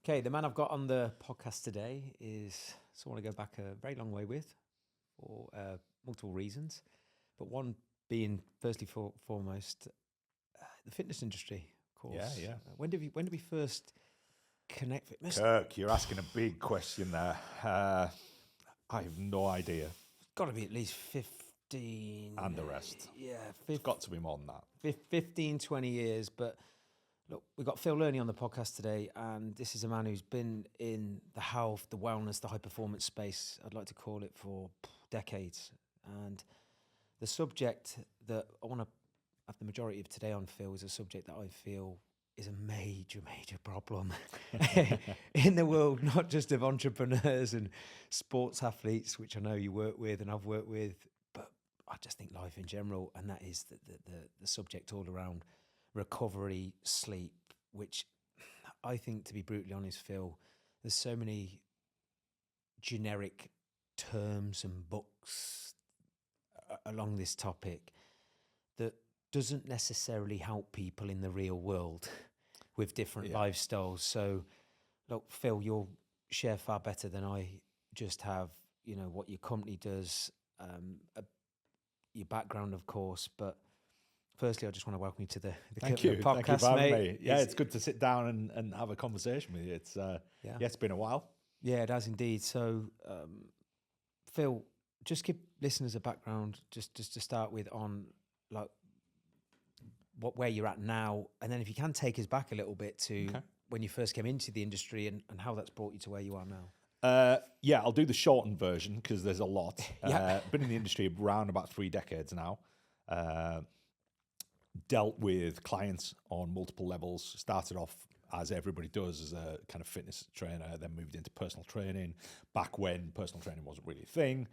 Okay, the man I've got on the podcast today is someone I go back a very long way with for multiple reasons, but one being firstly foremost the fitness industry, of course. Yeah. When did we first connect? Kirk, you're asking a big question there. I have no idea. It's got to be at least 15. And the rest. Yeah, It's got to be more than that. 15, 20 years, but look, we've got Phil Learney on the podcast today, and this is a man who's been in the health, the wellness, the high-performance space, I'd like to call it, for decades. And the subject that I want to have the majority of today on, Phil, is a subject that I feel is a major, major problem in the world, not just of entrepreneurs and sports athletes, which I know you work with and I've worked with, but I just think life in general, and that is the subject all around recovery, sleep, which I think, to be brutally honest, Phil, there's so many generic terms and books along this topic that doesn't necessarily help people in the real world with different lifestyles. So, look, Phil, you'll share far better than I just have, what your company does, your background, of course, but firstly, I just want to welcome you to the podcast, Thank you for having mate. me. Yeah, it's good to sit down and have a conversation with you. It's it's been a while. Yeah, it has indeed. So, Phil, just give listeners a background, just to start with, on like where you're at now, and then if you can take us back a little bit to when you first came into the industry and how that's brought you to where you are now. I'll do the shortened version because there's a lot. Been in the industry around about 3 decades now. Dealt with clients on multiple levels. Started off, as everybody does, as a kind of fitness trainer, then moved into personal training back when personal training wasn't really a thing,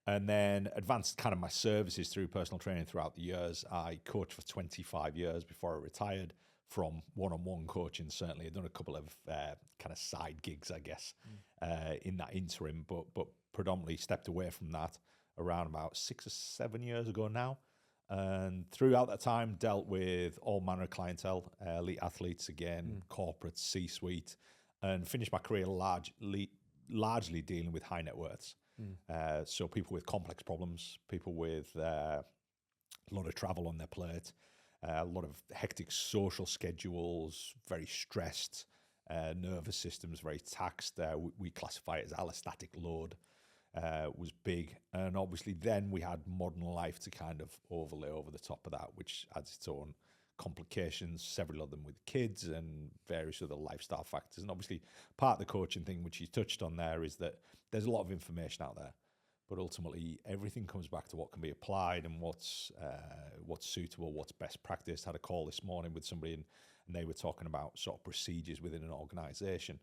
and then advanced kind of my services through personal training throughout the years. I coached for 25 years before I retired from one-on-one coaching. Certainly, I've done a couple of kind of side gigs, I guess, in that interim, but predominantly stepped away from that around about 6 or 7 years ago now. And throughout that time, dealt with all manner of clientele, elite athletes again, corporate, C-suite, and finished my career largely dealing with high net worths. So people with complex problems, people with a lot of travel on their plate, a lot of hectic social schedules, very stressed, nervous systems very taxed. We classify it as allostatic load. Was big, and obviously then we had modern life to kind of overlay over the top of that, which adds its own complications, several of them with kids and various other lifestyle factors. And obviously part of the coaching thing, which you touched on there, is that there's a lot of information out there, but ultimately everything comes back to what can be applied and what's suitable, what's best practice. Had a call this morning with somebody and they were talking about sort of procedures within an organization.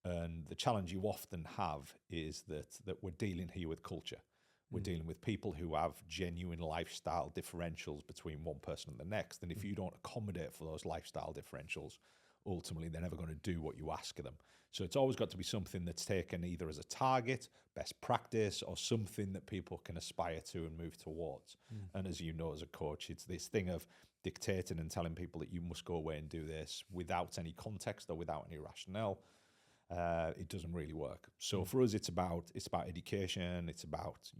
And the challenge you often have is that we're dealing here with culture. We're dealing with people who have genuine lifestyle differentials between one person and the next. And if you don't accommodate for those lifestyle differentials, ultimately they're never going to do what you ask of them. So it's always got to be something that's taken either as a target, best practice, or something that people can aspire to and move towards. And as you know, as a coach, it's this thing of dictating and telling people that you must go away and do this without any context or without any rationale. It doesn't really work. So for us, it's about education. It's about,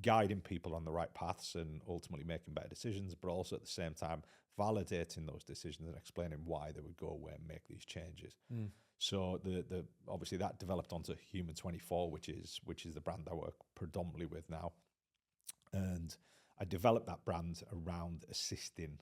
guiding people on the right paths and ultimately making better decisions, but also at the same time validating those decisions and explaining why they would go away and make these changes. So the obviously that developed onto Human 24, which is the brand I work predominantly with now, and I developed that brand around assisting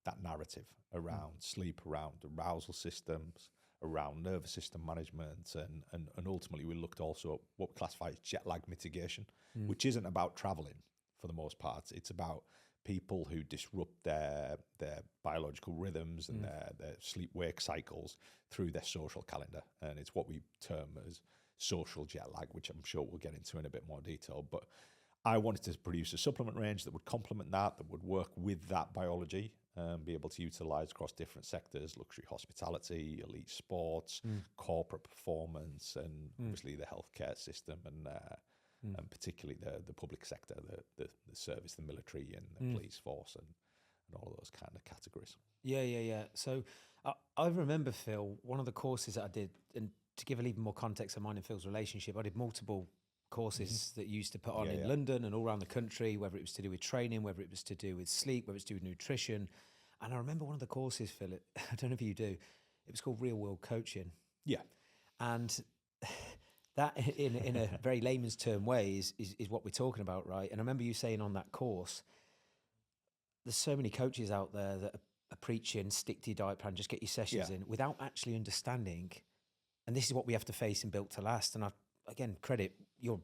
that narrative around sleep, around arousal systems, around nervous system management, and ultimately we looked also at what we classify as jet lag mitigation, which isn't about traveling for the most part. It's about people who disrupt their biological rhythms and their sleep-wake cycles through their social calendar. And it's what we term as social jet lag, which I'm sure we'll get into in a bit more detail. But I wanted to produce a supplement range that would complement that would work with that biology, be able to utilize across different sectors: luxury hospitality, elite sports, corporate performance, and obviously the healthcare system, and particularly the public sector, the service, the military and the police force, and and all of those kind of categories. Yeah. So I remember, Phil, one of the courses that I did, and to give a little more context of mine and Phil's relationship, I did multiple courses that you used to put on in London and all around the country, whether it was to do with training, whether it was to do with sleep, whether it was to do with nutrition. And I remember one of the courses, Phil, I don't know if you do, it was called Real World Coaching. Yeah. And that, in a very layman's term way, is what we're talking about, right? And I remember you saying on that course, there's so many coaches out there that are preaching, stick to your diet plan, just get your sessions in, without actually understanding. And this is what we have to face in Built to Last. And again, you're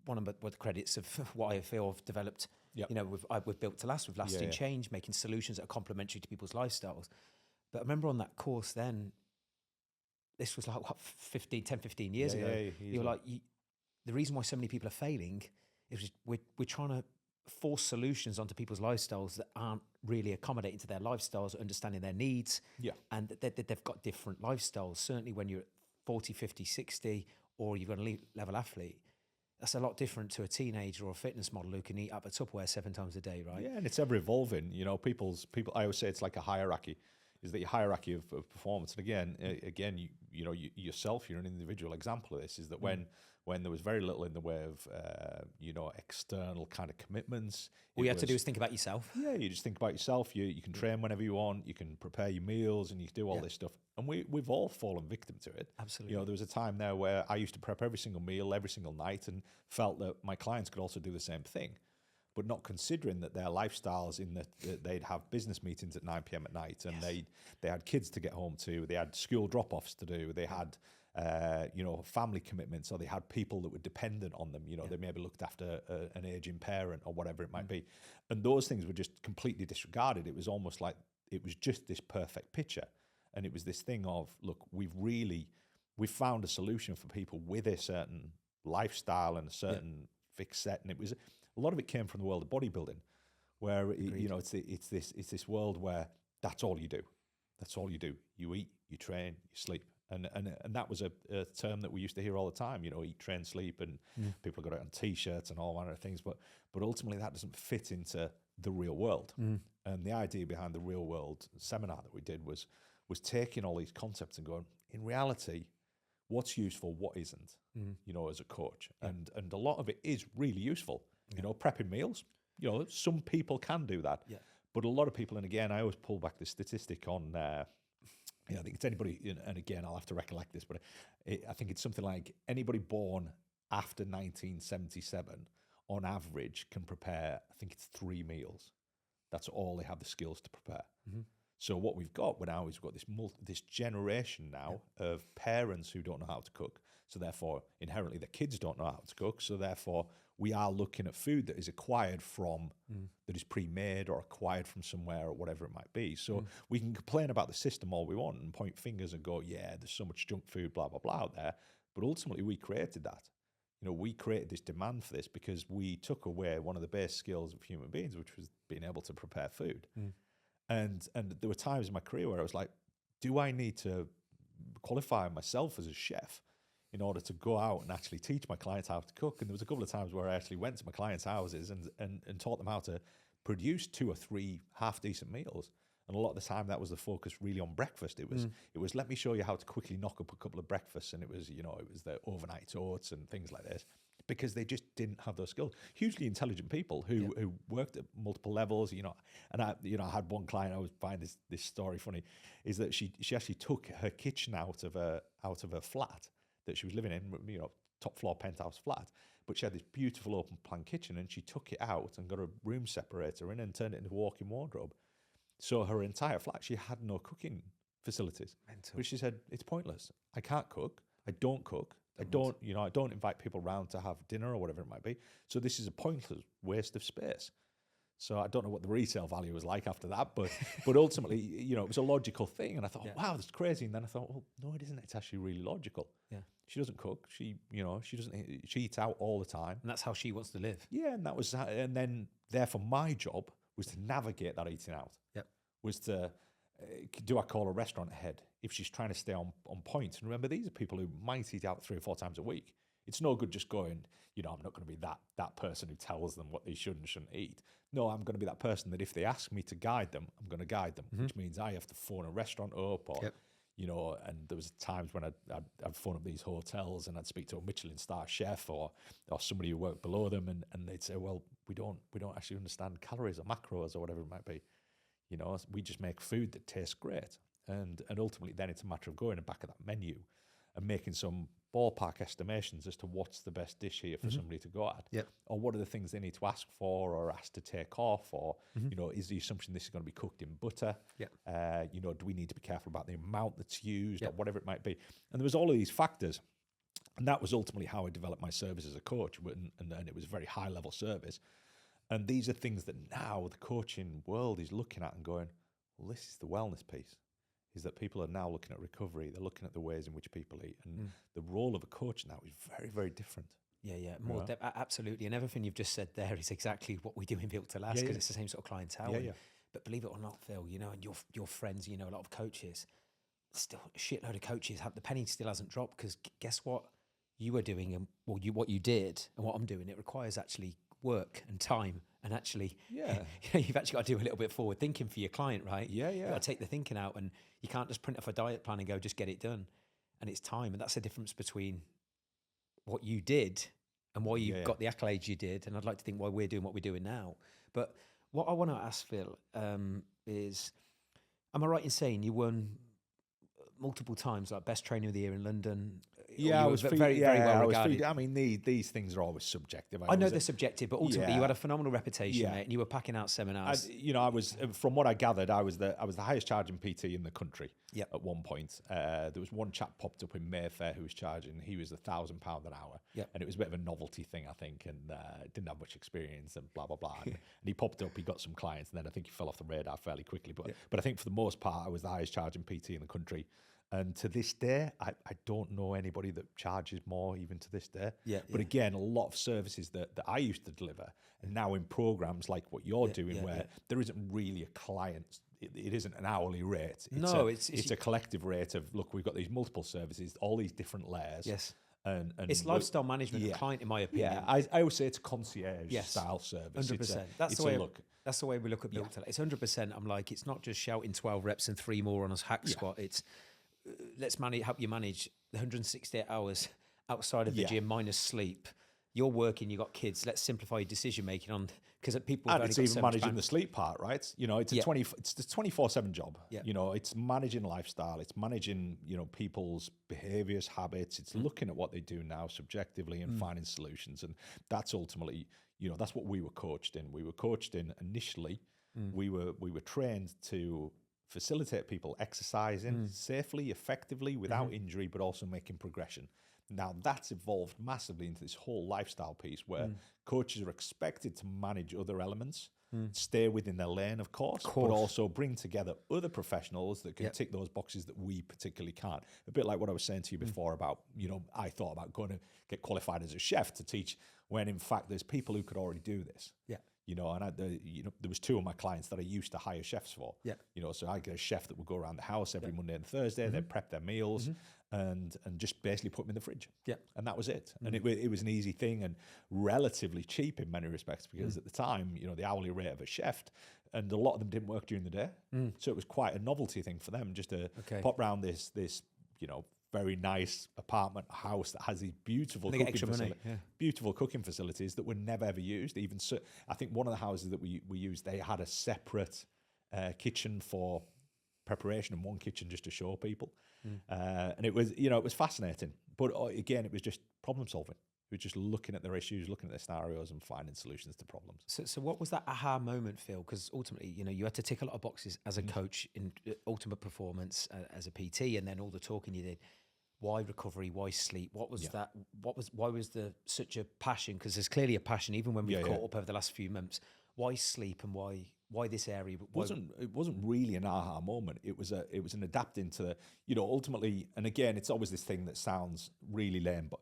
one of the credits of what I feel I've developed, with Built to Last, with lasting change, making solutions that are complementary to people's lifestyles. But I remember on that course then, this was like, 10, 15 years ago. You were like, the reason why so many people are failing is we're trying to force solutions onto people's lifestyles that aren't really accommodating to their lifestyles, understanding their needs. Yeah. And that they've got different lifestyles. Certainly when you're 40, 50, 60, or you've got an elite level athlete, that's a lot different to a teenager or a fitness model who can eat up a Tupperware 7 times a day, right? Yeah, and it's ever evolving. People. I always say it's like a hierarchy. Is that your hierarchy of performance? And again, you yourself, you're an individual example of this. Is that when there was very little in the way of external kind of commitments, all you have to do is think about yourself. Yeah, you just think about yourself. You can train whenever you want. You can prepare your meals, and you can do all this stuff. And we've all fallen victim to it. Absolutely. There was a time there where I used to prep every single meal every single night, and felt that my clients could also do the same thing. But not considering that their lifestyles in that they'd have business meetings at 9 p.m. at night, and they had kids to get home to, they had school drop-offs to do, they had family commitments, or they had people that were dependent on them. They maybe looked after an aging parent or whatever it might be, and those things were just completely disregarded. It was almost like it was just this perfect picture, and it was this thing of, look, we've found a solution for people with a certain lifestyle and a certain fixed set, and it was. A lot of it came from the world of bodybuilding, where it's this world where that's all you do. That's all you do. You eat, you train, you sleep, and that was a term that we used to hear all the time. Eat, train, sleep, and people got it on T-shirts and all manner of things. But ultimately, that doesn't fit into the real world. And the idea behind the Real World seminar that we did was taking all these concepts and going, in reality, what's useful, what isn't. As a coach, and a lot of it is really useful. Prepping meals, some people can do that, but a lot of people, and again, I always pull back the statistic on, I think it's anybody, and again, I'll have to recollect this, but I think it's something like anybody born after 1977, on average, can prepare, I think it's 3 meals. That's all they have the skills to prepare. So what we've got now is we've got this generation now of parents who don't know how to cook. So therefore, inherently, their kids don't know how to cook. So therefore, we are looking at food that is acquired from, that is pre-made or acquired from somewhere or whatever it might be. So we can complain about the system all we want and point fingers and go, yeah, there's so much junk food, blah, blah, blah out there. But ultimately, we created that. We created this demand for this because we took away one of the base skills of human beings, which was being able to prepare food. And there were times in my career where I was like, do I need to qualify myself as a chef in order to go out and actually teach my clients how to cook? And there was a couple of times where I actually went to my clients' houses and taught them how to produce 2 or 3 half-decent meals. And a lot of the time that was the focus really on breakfast. It was let me show you how to quickly knock up a couple of breakfasts. And it was the overnight oats and things like this, because they just didn't have those skills. Hugely intelligent people who worked at multiple levels, and I had one client, I always find this story funny, is that she actually took her kitchen out of her flat that she was living in, top floor penthouse flat, but she had this beautiful open plan kitchen, and she took it out and got a room separator in and turned it into a walk-in wardrobe. So her entire flat, she had no cooking facilities. Mental. But she said, it's pointless. I can't cook. I don't cook. I don't invite people around to have dinner or whatever it might be. So this is a pointless waste of space. So I don't know what the resale value was like after that, but ultimately, it was a logical thing. And I thought, wow, that's crazy. And then I thought, well, no, it isn't. It's actually really logical. Yeah. She doesn't cook. She eats out all the time. And that's how she wants to live. Yeah. And then therefore my job was to navigate that eating out. Yep. Was to, do I call a restaurant ahead if she's trying to stay on point? And remember, these are people who might eat out 3 or 4 times a week. It's no good just going, I'm not going to be that person who tells them what they should and shouldn't eat. No, I'm going to be that person that if they ask me to guide them, I'm going to guide them, which means I have to phone a restaurant up or, and there was times when I'd phone up these hotels and I'd speak to a Michelin star chef or somebody who worked below them and they'd say, well, we don't actually understand calories or macros or whatever it might be. We just make food that tastes great. And ultimately then it's a matter of going back at that menu and making some ballpark estimations as to what's the best dish here for somebody to go at, or what are the things they need to ask for or ask to take off, or is the assumption this is going to be cooked in butter? Do we need to be careful about the amount that's used or whatever it might be? And there was all of these factors, and that was ultimately how I developed my service as a coach, and it was a very high level service. And these are things that now the coaching world is looking at and going, well, this is the wellness piece. Is that people are now looking at recovery, they're looking at the ways in which people eat, and the role of a coach now is very, very different. More absolutely, and everything you've just said there is exactly what we do in Built to Last, because it's the same sort of clientele. But believe it or not, Phil, and your friends, a lot of coaches, still a shitload of coaches have, the penny still hasn't dropped, because guess what you are doing, and what you did and what I'm doing, it requires actually work and time, and actually you've actually got to do a little bit forward thinking for your client, right? You've got to take the thinking out, and you can't just print off a diet plan and go just get it done. And it's time, and that's the difference between what you did and why you got the accolades you did, and I'd like to think why we're doing what we're doing now. But what I want to ask Phil is, am I right in saying you won multiple times, like best trainer of the year in London? I was very well regarded. I mean, these things are always subjective. I know they're subjective, but ultimately you had a phenomenal reputation, mate, and you were packing out seminars. I was, from what I gathered, I was the highest charging PT in the country at one point. There was one chap popped up in Mayfair who was charging, he was £1,000 an hour. And it was a bit of a novelty thing, I think, and didn't have much experience and blah, blah, blah. And he popped up, he got some clients, and then I think he fell off the radar fairly quickly. But I think for the most part, I was the highest charging PT in the country. And to this day, I don't know anybody that charges more, even to this day. But again, a lot of services that I used to deliver, and now in programs like what you're doing, where there isn't really a client, it isn't an hourly rate. It's a collective rate of, look, we've got these multiple services, all these different layers. And it's lifestyle management of client, in my opinion. I always say it's a concierge style service. 100%. That's the way we look at Built to Last. It's 100%. I'm like, it's not just shouting 12 reps and 3 more on a hack squat. It's let's help you manage the 168 hours outside of the gym minus sleep. You're working, you got kids. Let's simplify your decision making on, because people. And it's even managing the sleep part, right? It's a 24/7 job. It's managing lifestyle. It's managing people's behaviors, habits. It's looking at what they do now subjectively and finding solutions. And that's ultimately, that's what we were coached in. We were coached in initially. We were trained to facilitate people exercising safely, effectively, without injury, but also making progression. Now, that's evolved massively into this whole lifestyle piece where coaches are expected to manage other elements, stay within their lane, of course, but also bring together other professionals that can tick those boxes that we particularly can't. A bit like what I was saying to you before about, I thought about going to get qualified as a chef to teach, when in fact there's people who could already do this. There was 2 of my clients that I used to hire chefs for. So I get a chef that would go around the house every Monday and Thursday. They'd prep their meals and just basically put them in the fridge. And that was it. And it was an easy thing and relatively cheap in many respects, because at the time, the hourly rate of a chef, and a lot of them didn't work during the day. So it was quite a novelty thing for them just to pop around this very nice apartment house that has these beautiful cooking facilities that were never ever used. Even so, I think one of the houses that we used, they had a separate kitchen for preparation and one kitchen just to show people. And it was fascinating. But again, it was just problem solving. We were just looking at their issues, looking at their scenarios, and finding solutions to problems. So what was that aha moment, Phil? Because ultimately, you had to tick a lot of boxes as a coach in ultimate performance, as a PT, and then all the talking you did. Why recovery? Why sleep? What was that? Why was there such a passion? Because there's clearly a passion, even when we've caught up over the last few months. Why sleep, and why this area? It wasn't really an aha moment. It was an adapting to ultimately. And again, it's always this thing that sounds really lame, but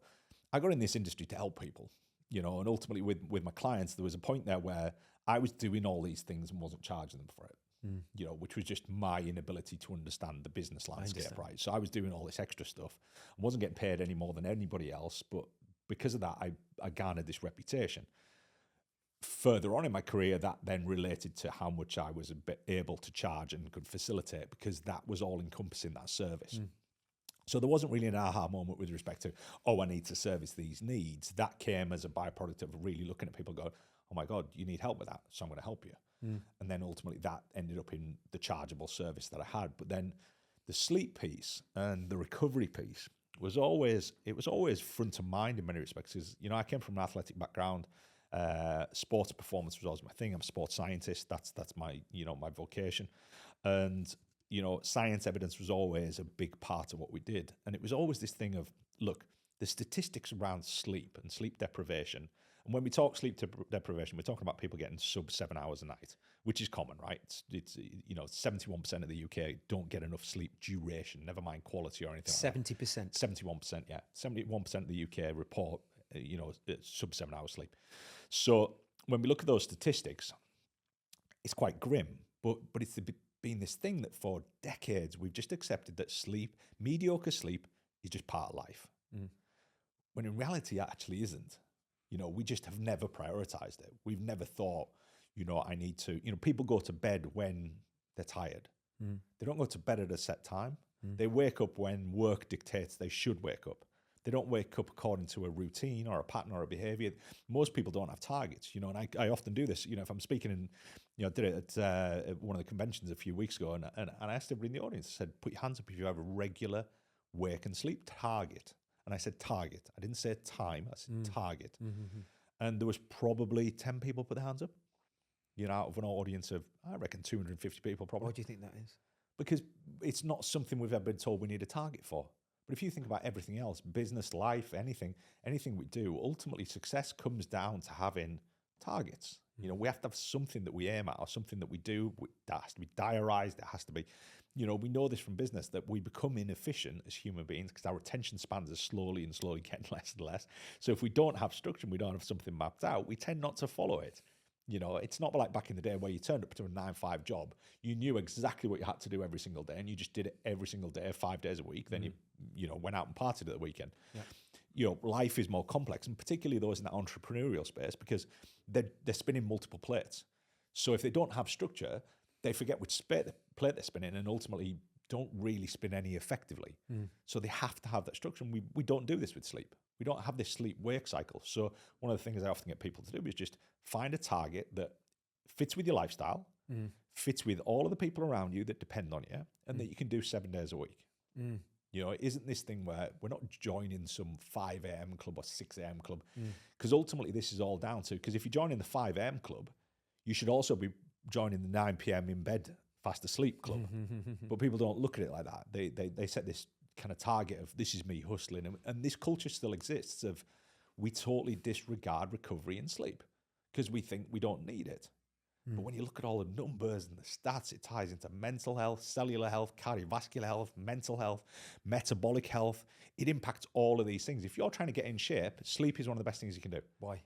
I got in this industry to help people, and ultimately with my clients, there was a point there where I was doing all these things and wasn't charging them for it. Which was just my inability to understand the business landscape, right? So I was doing all this extra stuff. I wasn't getting paid any more than anybody else, but because of that, I garnered this reputation. Further on in my career, that then related to how much I was able to charge and could facilitate, because that was all encompassing that service. So there wasn't really an aha moment with respect to, oh, I need to service these needs. That came as a byproduct of really looking at people going, oh my God, you need help with that, so I'm going to help you. And then ultimately that ended up in the chargeable service that I had. But then the sleep piece and the recovery piece was always front of mind in many respects, because, you know, I came from an athletic background. Sports performance was always my thing. I'm a sports scientist. That's my, you know, my vocation. And, you know, science evidence was always a big part of what we did. And it was always this thing of, look, the statistics around sleep and sleep deprivation. And when we talk sleep deprivation, we're talking about people getting sub 7 hours a night, which is common, right? It's you know, 71% of the UK don't get enough sleep duration, never mind quality or anything. 70%. 71%, yeah. 71% of the UK report, you know, sub 7 hours sleep. So when we look at those statistics, it's quite grim, but it's been this thing that for decades we've just accepted that sleep, mediocre sleep, is just part of life. When in reality, it actually isn't. You know, we just have never prioritized it. We've never thought, you know, I need to, you know, people go to bed when they're tired. They don't go to bed at a set time. They wake up when work dictates they should wake up. They don't wake up according to a routine or a pattern or a behavior. Most people don't have targets, you know, and I often do this, you know, if I'm speaking in, you know, I did it at one of the conventions a few weeks ago, and I asked everybody in the audience, I said, put your hands up if you have a regular wake and sleep target. And I said target. I didn't say time, I said target. And there was probably 10 people put their hands up, you know, out of an audience of, I reckon, 250 people probably. Why do you think that is? Because it's not something we've ever been told we need a target for. But if you think about everything else, business, life, anything we do, ultimately success comes down to having targets. You know, we have to have something that we aim at or something that we do that has to be diarized. It has to be, you know, we know this from business that we become inefficient as human beings because our attention spans are slowly getting less and less. So if we don't have structure and we don't have something mapped out, we tend not to follow it. You know, it's not like back in the day where you turned up to a 9-5 job. You knew exactly what you had to do every single day, and you just did it every single day, 5 days a week. Then you know, went out and partied at the weekend. Yeah. You know, life is more complex, and particularly those in that entrepreneurial space, because they're spinning multiple plates. So if they don't have structure, they forget which plate they're spinning, and ultimately don't really spin any effectively. So they have to have that structure, and we don't do this with sleep. We don't have this sleep-wake cycle. So one of the things I often get people to do is just find a target that fits with your lifestyle, fits with all of the people around you that depend on you, and that you can do 7 days a week. You know, it isn't this thing where we're not joining some 5 a.m. club or 6 a.m. club, because ultimately this is all down to, because if you're joining the 5 a.m. club, you should also be joining the 9 p.m. in bed, fast asleep club. But people don't look at it like that. They set this kind of target of, this is me hustling, and this culture still exists of, we totally disregard recovery and sleep because we think we don't need it. But when you look at all the numbers and the stats, it ties into mental health, cellular health, cardiovascular health, mental health, metabolic health. It impacts all of these things. If you're trying to get in shape, sleep is one of the best things you can do. Why?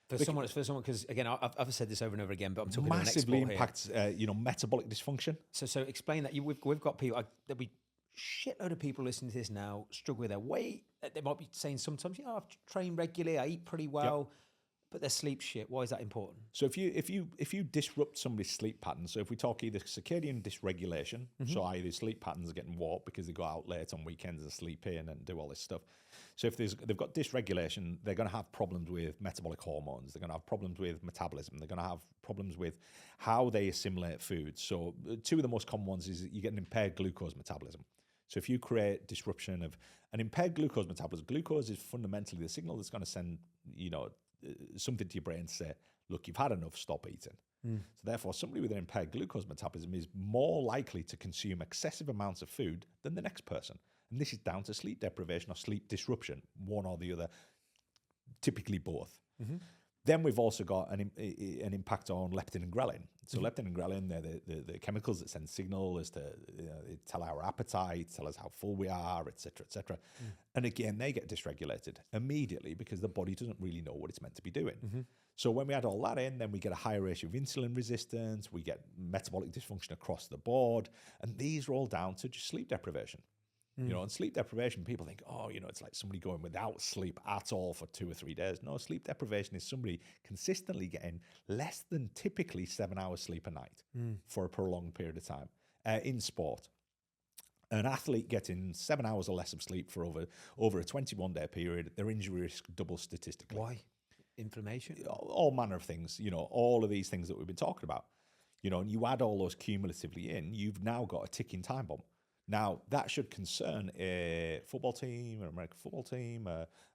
For someone, because again, I've said this over and over again, but I'm talking massively impacts, you know, metabolic dysfunction. So explain that. We've got people. There'll be shitload of people listening to this now struggle with their weight. They might be saying sometimes, I've trained regularly, I eat pretty well, but their sleep shit. Why is that important? So if you disrupt somebody's sleep pattern, so if we talk either circadian dysregulation, so either sleep patterns are getting warped because they go out late on weekends and sleep in and do all this stuff. So if they've got dysregulation, they're going to have problems with metabolic hormones. They're going to have problems with metabolism. They're going to have problems with how they assimilate food. So two of the most common ones is you get an impaired glucose metabolism. So if you create disruption of an impaired glucose metabolism, glucose is fundamentally the signal that's going to send, you know, something to your brain to say, look, you've had enough, stop eating. So therefore, somebody with an impaired glucose metabolism is more likely to consume excessive amounts of food than the next person. And this is down to sleep deprivation or sleep disruption, one or the other, typically both. Then we've also got an impact on leptin and ghrelin. So leptin and ghrelin, they're the chemicals that send signal as to, they tell our appetite, tell us how full we are, et cetera, And again, they get dysregulated immediately because the body doesn't really know what it's meant to be doing. So when we add all that in, then we get a higher ratio of insulin resistance, we get metabolic dysfunction across the board, and these are all down to just sleep deprivation. You know, and sleep deprivation, people think, oh, you know, it's like somebody going without sleep at all for 2 or 3 days. No, sleep deprivation is somebody consistently getting less than typically 7 hours sleep a night for a prolonged period of time in sport. An athlete getting 7 hours or less of sleep for over a 21-day period, their injury risk doubles statistically. Why? Inflammation? All manner of things, you know, all of these things that we've been talking about. You know, and you add all those cumulatively in, you've now got a ticking time bomb. Now, that should concern a football team, an American football team,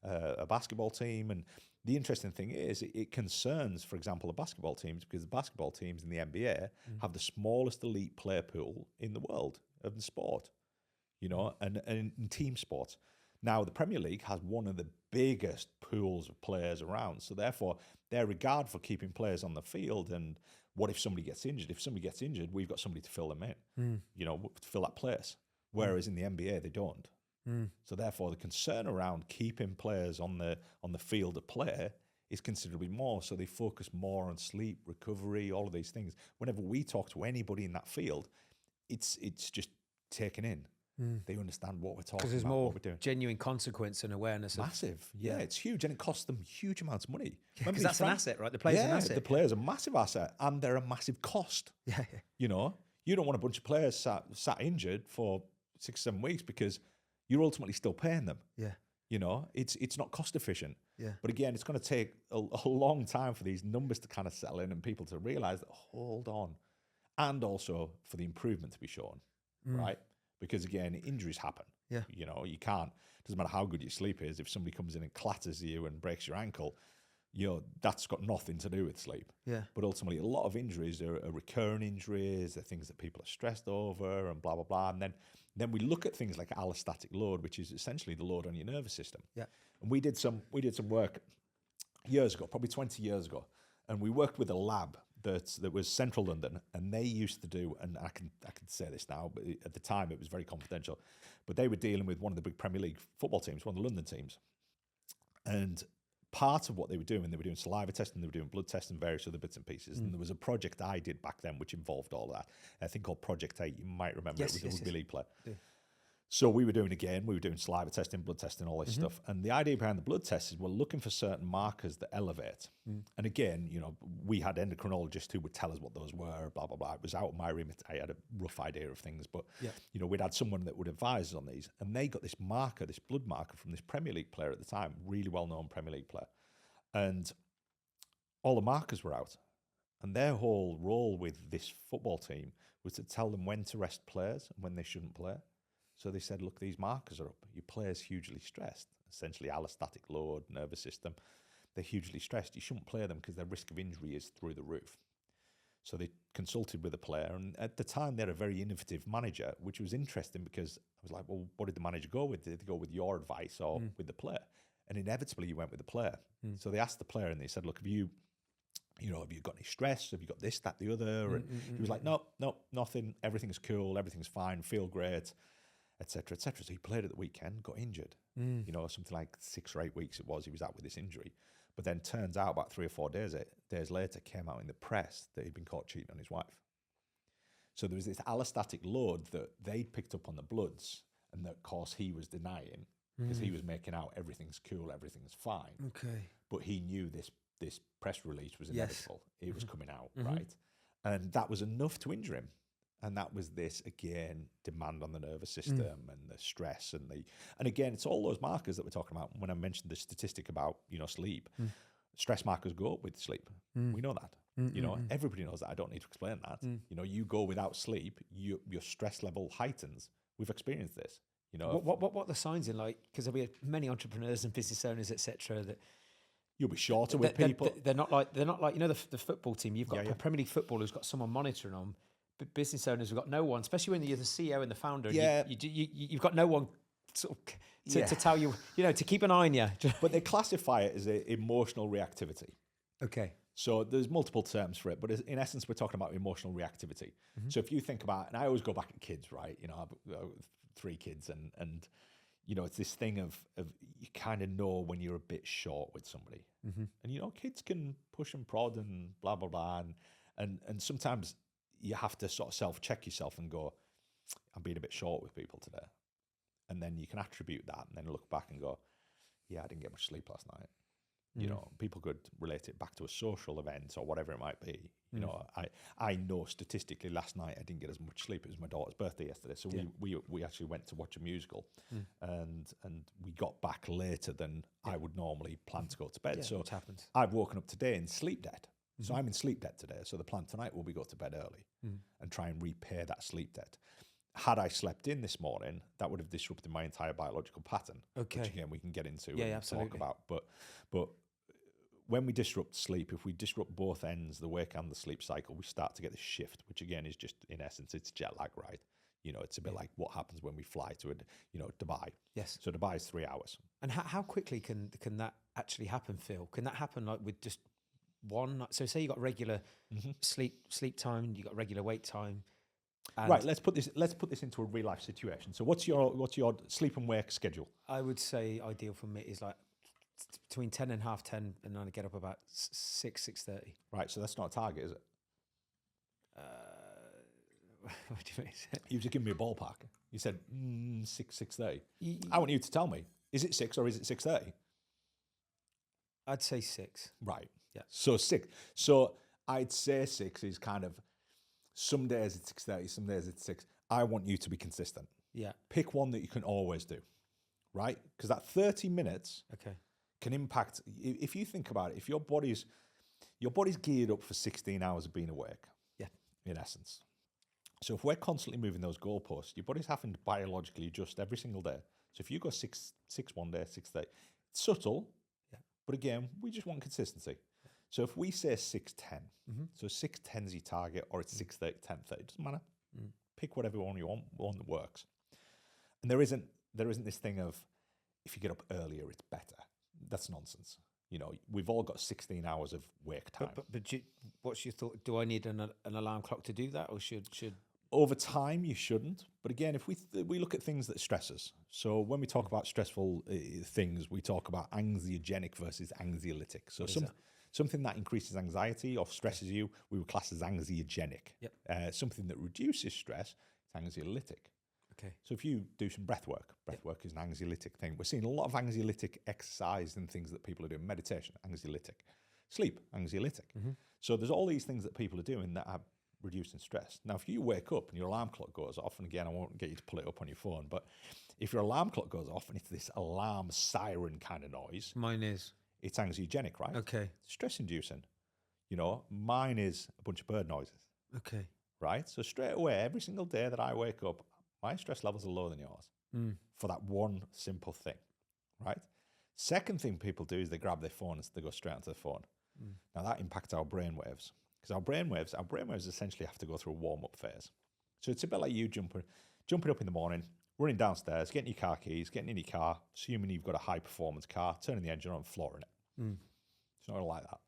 a basketball team. And the interesting thing is it concerns, for example, the basketball teams, because the basketball teams in the NBA have the smallest elite player pool in the world of the sport, you know, and in team sports. Now, the Premier League has one of the biggest pools of players around. So therefore, their regard for keeping players on the field and what if somebody gets injured? If somebody gets injured, we've got somebody to fill them in, you know, to fill that place. Whereas in the NBA, they don't. So therefore, the concern around keeping players on the field of play is considerably more. So they focus more on sleep, recovery, all of these things. Whenever we talk to anybody in that field, it's just taken in. They understand what we're talking about, Because there's what more we're doing. genuine consequence and awareness. Massive. Yeah, it's huge. And it costs them huge amounts of money. Because that's an asset, right? The player's an asset. The player's a massive asset and they're a massive cost. Yeah. You know, you don't want a bunch of players sat injured for 6-7 weeks because you're ultimately still paying them. Yeah. You know, it's not cost efficient. Yeah. But again, it's going to take a long time for these numbers to kind of settle in and people to realize that, hold on. And also for the improvement to be shown, right? Because again, injuries happen. Yeah. You know, you can't, doesn't matter how good your sleep is, if somebody comes in and clatters you and breaks your ankle, you know, that's got nothing to do with sleep. Yeah. But ultimately, a lot of injuries are recurring injuries, they're things that people are stressed over and blah, blah, blah. And then we look at things like allostatic load, which is essentially the load on your nervous system. Yeah. And we did some work years ago, probably 20 years ago, and we worked with a lab that was Central London, and they used to do, and I can say this now, but at the time it was very confidential, but they were dealing with one of the big Premier League football teams, one of the London teams, and part of what they were doing saliva testing, they were doing blood tests and various other bits and pieces, and there was a project I did back then which involved all that, I think called Project 8, you might remember. It was a rugby league player. Yeah. So we were doing saliva testing, blood testing, all this stuff. And the idea behind the blood tests is we're looking for certain markers that elevate. And again, you know, we had endocrinologists who would tell us what those were, blah, blah, blah. It was out of my remit. I had a rough idea of things, but, you know, we'd had someone that would advise us on these. And they got this marker, this blood marker from this Premier League player at the time, really well-known Premier League player. And all the markers were out. And their whole role with this football team was to tell them when to rest players and when they shouldn't play. So they said, look, these markers are up. Your player's hugely stressed, essentially allostatic load, nervous system. They're hugely stressed. You shouldn't play them because their risk of injury is through the roof. So they consulted with the player. And at the time, they had a very innovative manager, which was interesting because I was like, well, what did the manager go with? Did they go with your advice or with the player? And inevitably, you went with the player. So they asked the player and they said, look, have you got any stress? Have you got this, that, the other? And he was like, no, nothing. Everything's cool. Everything's fine. Feel great. Etc. etc. So he played at the weekend, got injured. You know, something like 6 or 8 weeks it was. He was out with this injury, but then turns out about 3 or 4 days later, came out in the press that he'd been caught cheating on his wife. So there was this allostatic load that they picked up on the bloods, and that, of course, he was denying because he was making out everything's cool, everything's fine. Okay. But he knew this press release was inevitable. It was coming out, right? And that was enough to injure him. And that was this, again, demand on the nervous system and the stress and again, it's all those markers that we're talking about. When I mentioned the statistic about, you know, sleep, stress markers go up with sleep. We know that. You know, everybody knows that. I don't need to explain that. You know, you go without sleep, your stress level heightens. We've experienced this. You know, what are the signs in, like, because there'll be many entrepreneurs and business owners, etc. that you'll be shorter with people. They're not like you know the football team. You've got a Premier League football who's got someone monitoring them. Business owners have got no one, especially when you're the CEO and the founder. Yeah. You've got no one sort of to tell you, you know, to keep an eye on you. But they classify it as emotional reactivity. Okay. So there's multiple terms for it, but in essence, we're talking about emotional reactivity. So if you think about, and I always go back at kids, right? You know, I have 3 kids, and you know, it's this thing of you kind of know when you're a bit short with somebody, and you know, kids can push and prod and blah blah blah, and sometimes you have to sort of self-check yourself and go, I'm being a bit short with people today. And then you can attribute that and then look back and go, yeah, I didn't get much sleep last night. You know, people could relate it back to a social event or whatever it might be. You know, I know statistically last night I didn't get as much sleep. It was my daughter's birthday yesterday, so we actually went to watch a musical, and we got back later than I would normally plan to go to bed. So it happens. I've woken up today in sleep debt. So I'm in sleep debt today. So the plan tonight will be go to bed early and try and repay that sleep debt. Had I slept in this morning, that would have disrupted my entire biological pattern. Okay. Which again we can get into Yeah, and absolutely. talk about. But when we disrupt sleep, if we disrupt both ends, the wake and the sleep cycle, we start to get this shift, which again is just, in essence, it's jet lag, right? You know, it's a bit like what happens when we fly to, Dubai. Yes. So Dubai is 3 hours. And how quickly can that actually happen, Phil? Can that happen like with just one? So say you got regular sleep time, and you got regular wake time. And Right. Let's put this into a real life situation. So what's your sleep and wake schedule? I would say ideal for me is like between 10 and half 10, and then I get up about 6:30. Right. So that's not a target, is it? What do you mean? You just give me a ballpark. You said 6:30. I want you to tell me, is it 6 or is it 6:30? I'd say 6. Right. Yeah. So 6. So I'd say 6 is kind of, some days it's 6:30, some days it's 6. I want you to be consistent. Yeah. Pick one that you can always do, right? Because that 30 minutes Okay. can impact, if you think about it, if your body's geared up for 16 hours of being awake, Yeah. in essence. So if we're constantly moving those goalposts, your body's having to biologically adjust every single day. So if you go 6 one day, 6:30, it's subtle, but again, we just want consistency. So if we say 6:10, so 6:10 is your target, or it's 6:30, 10:30, doesn't matter. Pick whatever one you want, one that works. And there isn't this thing of, if you get up earlier, it's better. That's nonsense. You know, we've all got 16 hours of wake time. But what's your thought? Do I need an alarm clock to do that, or should? Over time, you shouldn't. But again, if we look at things that stress us, so when we talk about stressful things, we talk about anxiogenic versus anxiolytic. So something that increases anxiety or stresses you, we would class as anxiogenic. Yep. Something that reduces stress is anxiolytic. Okay. So if you do some breath work is an anxiolytic thing. We're seeing a lot of anxiolytic exercise and things that people are doing. Meditation, anxiolytic. Sleep, anxiolytic. So there's all these things that people are doing that are reducing stress. Now, if you wake up and your alarm clock goes off, and again, I won't get you to pull it up on your phone, but if your alarm clock goes off and it's this alarm siren kind of noise, Mine is. it's anxiogenic, right? Okay. Stress inducing. You know, mine is a bunch of bird noises, Okay. right? So straight away, every single day that I wake up, my stress levels are lower than yours for that one simple thing, right? Second thing people do is they grab their phone and they go straight onto the phone. Now that impacts our brain waves, because our brain waves essentially have to go through a warm-up phase. So it's a bit like you jumping up in the morning, running downstairs, getting your car keys, getting in your car, assuming you've got a high-performance car, turning the engine on and flooring it. It's not going to like that.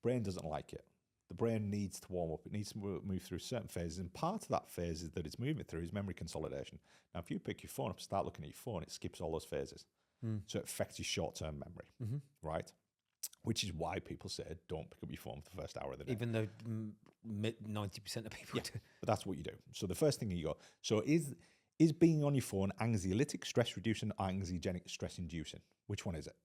Brain doesn't like it. The brain needs to warm up. It needs to move through certain phases. And part of that phase is that it's moving through is memory consolidation. Now, if you pick your phone up and start looking at your phone, it skips all those phases. So it affects your short-term memory, right? Which is why people say don't pick up your phone for the first hour of the day. Even though 90% of people do. But that's what you do. So the first thing you go, so is being on your phone anxiolytic, stress reducing, or anxiogenic, stress inducing? Which one is it?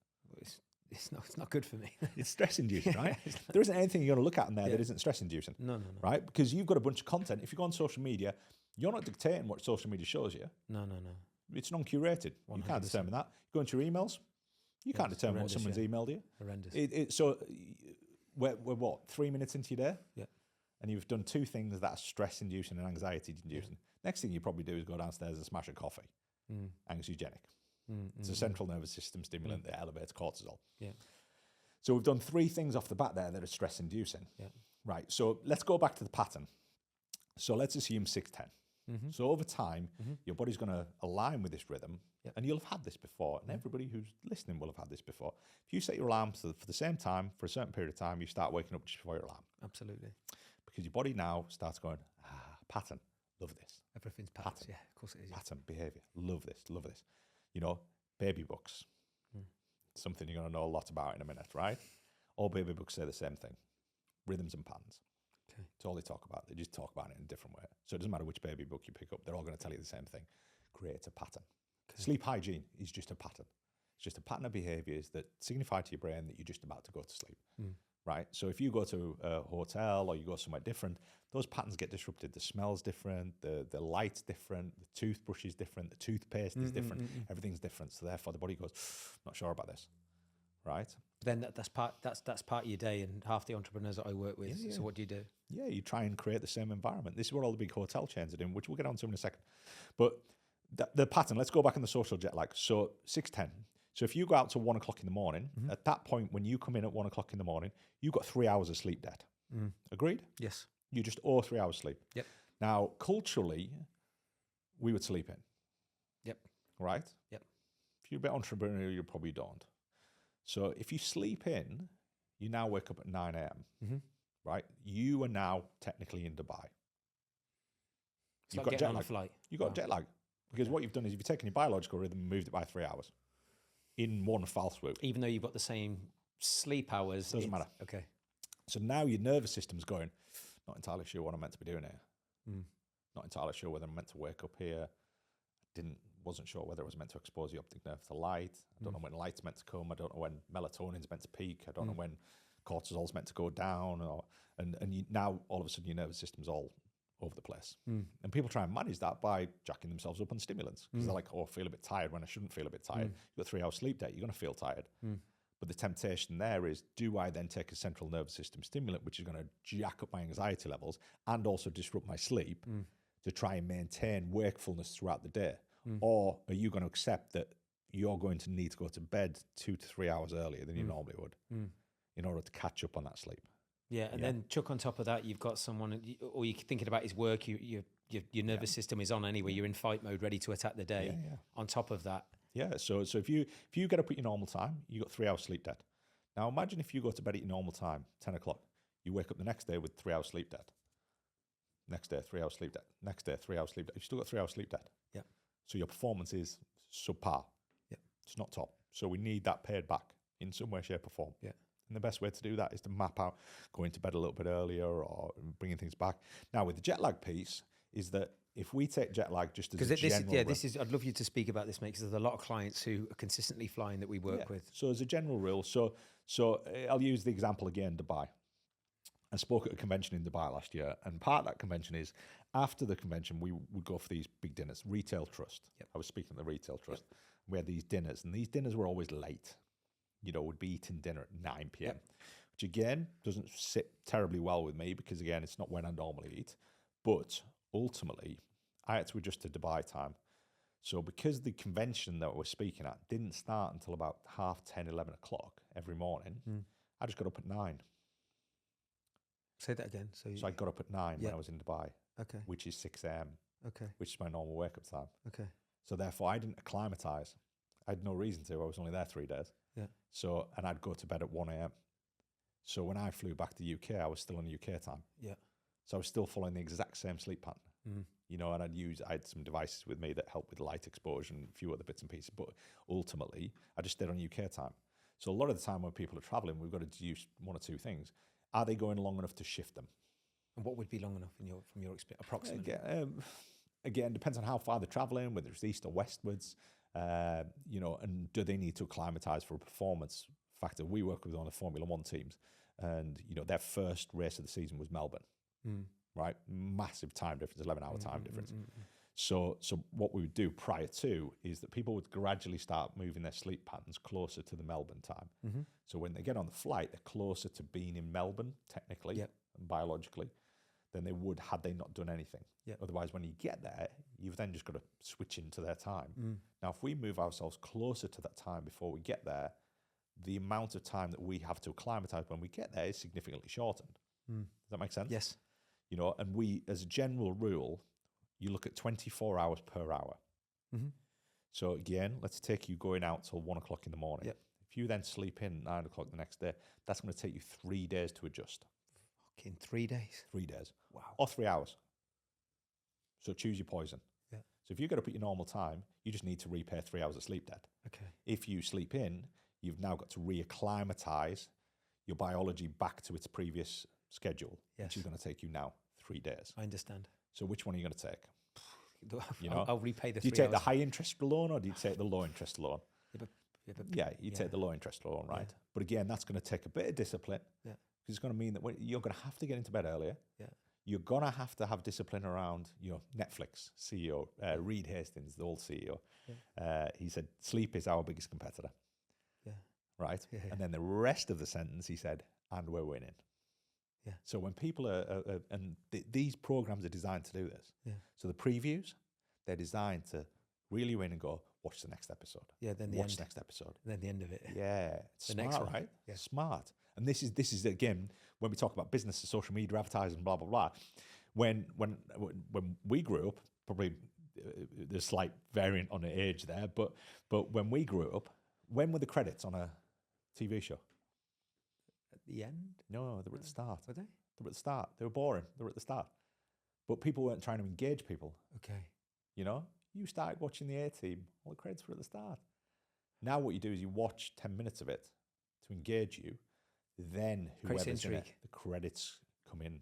It's not good for me. It's stress inducing, right? There isn't anything you're going to look at in there that isn't stress inducing. No. Right? Because you've got a bunch of content. If you go on social media, you're not dictating what social media shows you. No. It's non-curated. 100%. You can't determine that. You go into your emails, you can't determine what someone's emailed you. Horrendous. So we're what, 3 minutes into your day? Yeah. And you've done two things that are stress-inducing and anxiety-inducing. Next thing you probably do is go downstairs and smash a coffee. Anxiogenic. It's a central nervous system stimulant that elevates cortisol. Yeah. So we've done three things off the bat there that are stress-inducing. Yeah. Right. So let's go back to the pattern. So let's assume 6:10. So over time, your body's going to align with this rhythm, and you'll have had this before, and everybody who's listening will have had this before. If you set your alarm for the same time for a certain period of time, you start waking up just before your alarm. Absolutely. Because your body now starts going, pattern, love this. Everything's pattern. Yeah, of course it is. Yeah. Pattern, behavior, love this. You know, baby books, something you're going to know a lot about in a minute, right? All baby books say the same thing, rhythms and patterns. Okay. It's all they talk about. They just talk about it in a different way. So it doesn't matter which baby book you pick up. They're all going to tell you the same thing. Create a pattern. Sleep hygiene is just a pattern. It's just a pattern of behaviors that signify to your brain that you're just about to go to sleep, right? So if you go to a hotel or you go somewhere different, those patterns get disrupted. The smell's different, the light's different, the toothbrush is different, the toothpaste is different, everything's different. So therefore the body goes, not sure about this, right? Then that's part of your day, and half the entrepreneurs that I work with. Yeah. So what do you do? Yeah, you try and create the same environment. This is what all the big hotel chains are doing, which we'll get onto in a second. But the pattern, let's go back on the social jet lag. So 6:10. So if you go out to 1 o'clock in the morning, at that point, when you come in at 1 o'clock in the morning, you've got 3 hours of sleep debt. Agreed? Yes. You just owe 3 hours sleep. Yep. Now, culturally, we would sleep in. Yep. Right? Yep. If you're a bit entrepreneurial, you probably don't. So if you sleep in, you now wake up at 9 a.m., right? You are now technically in Dubai. You've got jet lag. On a flight. You've got jet lag. Because what you've done is you've taken your biological rhythm and moved it by 3 hours in one foul swoop. Even though you've got the same sleep hours. Doesn't matter. Okay. So now your nervous system's going, not entirely sure what I'm meant to be doing here. Not entirely sure whether I'm meant to wake up here. Wasn't sure whether I was meant to expose the optic nerve to light. I don't know when light's meant to come. I don't know when melatonin's meant to peak. I don't know when cortisol's meant to go down. Now all of a sudden your nervous system's all over the place. And people try and manage that by jacking themselves up on stimulants because they're like, oh, I feel a bit tired when I shouldn't feel a bit tired. You've got 3 hours sleep debt, you're going to feel tired. But the temptation there is, do I then take a central nervous system stimulant, which is going to jack up my anxiety levels and also disrupt my sleep to try and maintain wakefulness throughout the day? Or are you going to accept that you're going to need to go to bed 2 to 3 hours earlier than you normally would in order to catch up on that sleep? Yeah, and then chuck on top of that, you've got someone, or you're thinking about his work, your nervous system is on anyway, you're in fight mode, ready to attack the day. On top of that. Yeah, so if you get up at your normal time, you got 3 hours sleep debt. Now imagine if you go to bed at your normal time, 10 o'clock, you wake up the next day with 3 hours sleep debt. Next day, 3 hours sleep debt. Next day, 3 hours sleep debt. You've still got 3 hours sleep debt. Yeah. So your performance is subpar. Yeah. It's not top. So we need that paid back in some way, shape or form. Yeah. And the best way to do that is to map out going to bed a little bit earlier or bringing things back. Now with the jet lag piece is that if we take jet lag just as a general... Because I'd love you to speak about this, mate, because there's a lot of clients who are consistently flying that we work with. So as a general rule, so I'll use the example again, Dubai. I spoke at a convention in Dubai last year, and part of that convention is after the convention, we would go for these big dinners, retail trust. Yep. I was speaking at the retail trust. Yep. We had these dinners, and these dinners were always late. We'd be eating dinner at 9 p.m., which again, doesn't sit terribly well with me because again, it's not when I normally eat. But ultimately, I had to adjust to Dubai time. So because the convention that we're speaking at didn't start until about 10:30, 11 o'clock every morning, I just got up at 9. Say that again. So I got up at 9 when I was in Dubai, which is 6 a.m., which is my normal wake-up time. Okay. So therefore, I didn't acclimatise. I had no reason to. I was only there 3 days. Yeah. So, and I'd go to bed at 1 a.m. So when I flew back to the UK, I was still on UK time. Yeah. So I was still following the exact same sleep pattern. And I had some devices with me that helped with light exposure and a few other bits and pieces. But ultimately, I just stayed on UK time. So a lot of the time when people are traveling, we've got to deduce one or two things. Are they going long enough to shift them? And what would be long enough from your experience, approximately? Again, depends on how far they're traveling, whether it's east or westwards, and do they need to acclimatise for a performance factor? We work with one of the Formula One teams, and their first race of the season was Melbourne, right? Massive time difference, 11-hour time difference. So what we would do prior to is that people would gradually start moving their sleep patterns closer to the Melbourne time. So when they get on the flight, they're closer to being in Melbourne, technically and biologically, than they would had they not done anything. Otherwise, when you get there, you've then just got to switch into their time. Now, if we move ourselves closer to that time before we get there, the amount of time that we have to acclimatise when we get there is significantly shortened. Does that make sense? Yes. And we, as a general rule, you look at 24 hours per hour. So again, let's take you going out till 1 o'clock in the morning. If you then sleep in 9 o'clock the next day, that's going to take you 3 days to adjust. In 3 days? 3 days. Wow. Or 3 hours. So choose your poison. Yeah. So if you get up at your normal time, you just need to repay 3 hours of sleep debt. Okay. If you sleep in, you've now got to reacclimatise your biology back to its previous schedule, which is going to take you now 3 days. I understand. So which one are you going to take? You know, I'll repay the. Do you 3 take the hours. high interest loan or do you take the low interest loan? Yeah, You take the low interest loan, right? Yeah. But again, that's going to take a bit of discipline. Yeah. Because it's going to mean that you're going to have to get into bed earlier. Yeah. You're going to have discipline around, Netflix CEO, Reed Hastings, the old CEO. Yeah. He said, sleep is our biggest competitor. Yeah. Right? Yeah. And then the rest of the sentence, he said, and we're winning. Yeah. So when people these programs are designed to do this. Yeah. So the previews, they're designed to reel you in and go, watch the next episode. Yeah, then watch the next episode. Then the end of it. Yeah. It's The smart, next one. right? Yeah. Smart. And this is again, when we talk about business and social media advertising, blah, blah, blah. When we grew up, probably there's slight variant on the age there, but when we grew up, when were the credits on a TV show? At the end? No, they were at the start. Were they? They were at the start. They were boring. They were at the start. But people weren't trying to engage people. Okay. You started watching the A-Team, all the credits were at the start. Now what you do is you watch 10 minutes of it to engage you, then whoever's in it, the credits come in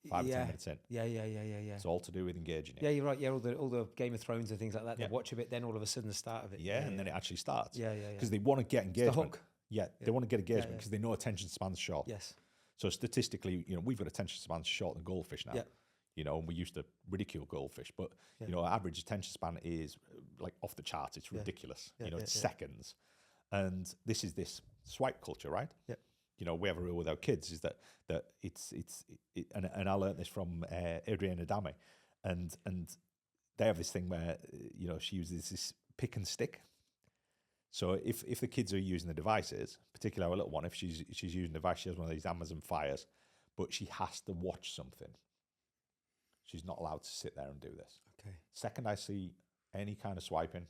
5 or 10 minutes in. Yeah. It's all to do with engaging you. Yeah, you're right. Yeah, all the Game of Thrones and things like that. They watch a bit, then all of a sudden the start of it. Yeah, and then it actually starts. Yeah. Because they want to get engagement. It's the hook. Yeah, they want to get engagement because they know attention span's short. Yes. So statistically, we've got attention spans shorter than goldfish now. Yeah. And we used to ridicule goldfish, but our average attention span is like off the charts. It's ridiculous. It's seconds, and this is this swipe culture, right? Yeah. We have a rule with our kids is that it's and I learned this from Adriana Dami, and they have this thing where she uses this pick and stick. So if the kids are using the devices, particularly our little one, if she's using the device, she has one of these Amazon Fires, but she has to watch something. She's not allowed to sit there and do this. Okay. Second I see any kind of swiping,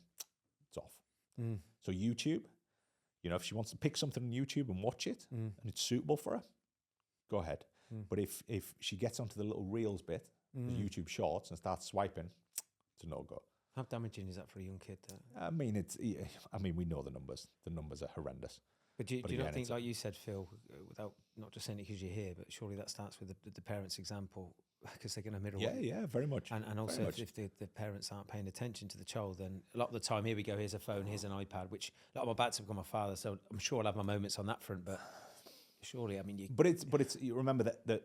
it's off. Mm. So YouTube, if she wants to pick something on YouTube and watch it and it's suitable for her, go ahead. Mm. But if she gets onto the little Reels bit, the YouTube Shorts, and starts swiping, it's a no-go. How damaging is that for a young kid? We know the numbers. The numbers are horrendous. But do you not think, like you said, Phil, without not just saying it because you're here, but surely that starts with the parents' example, because they're going to mirror. Yeah, very much. And also, if the parents aren't paying attention to the child, then a lot of the time, here we go, here's a phone, here's an iPad, which I'm about to become a father, so I'm sure I'll have my moments on that front. But surely, you remember that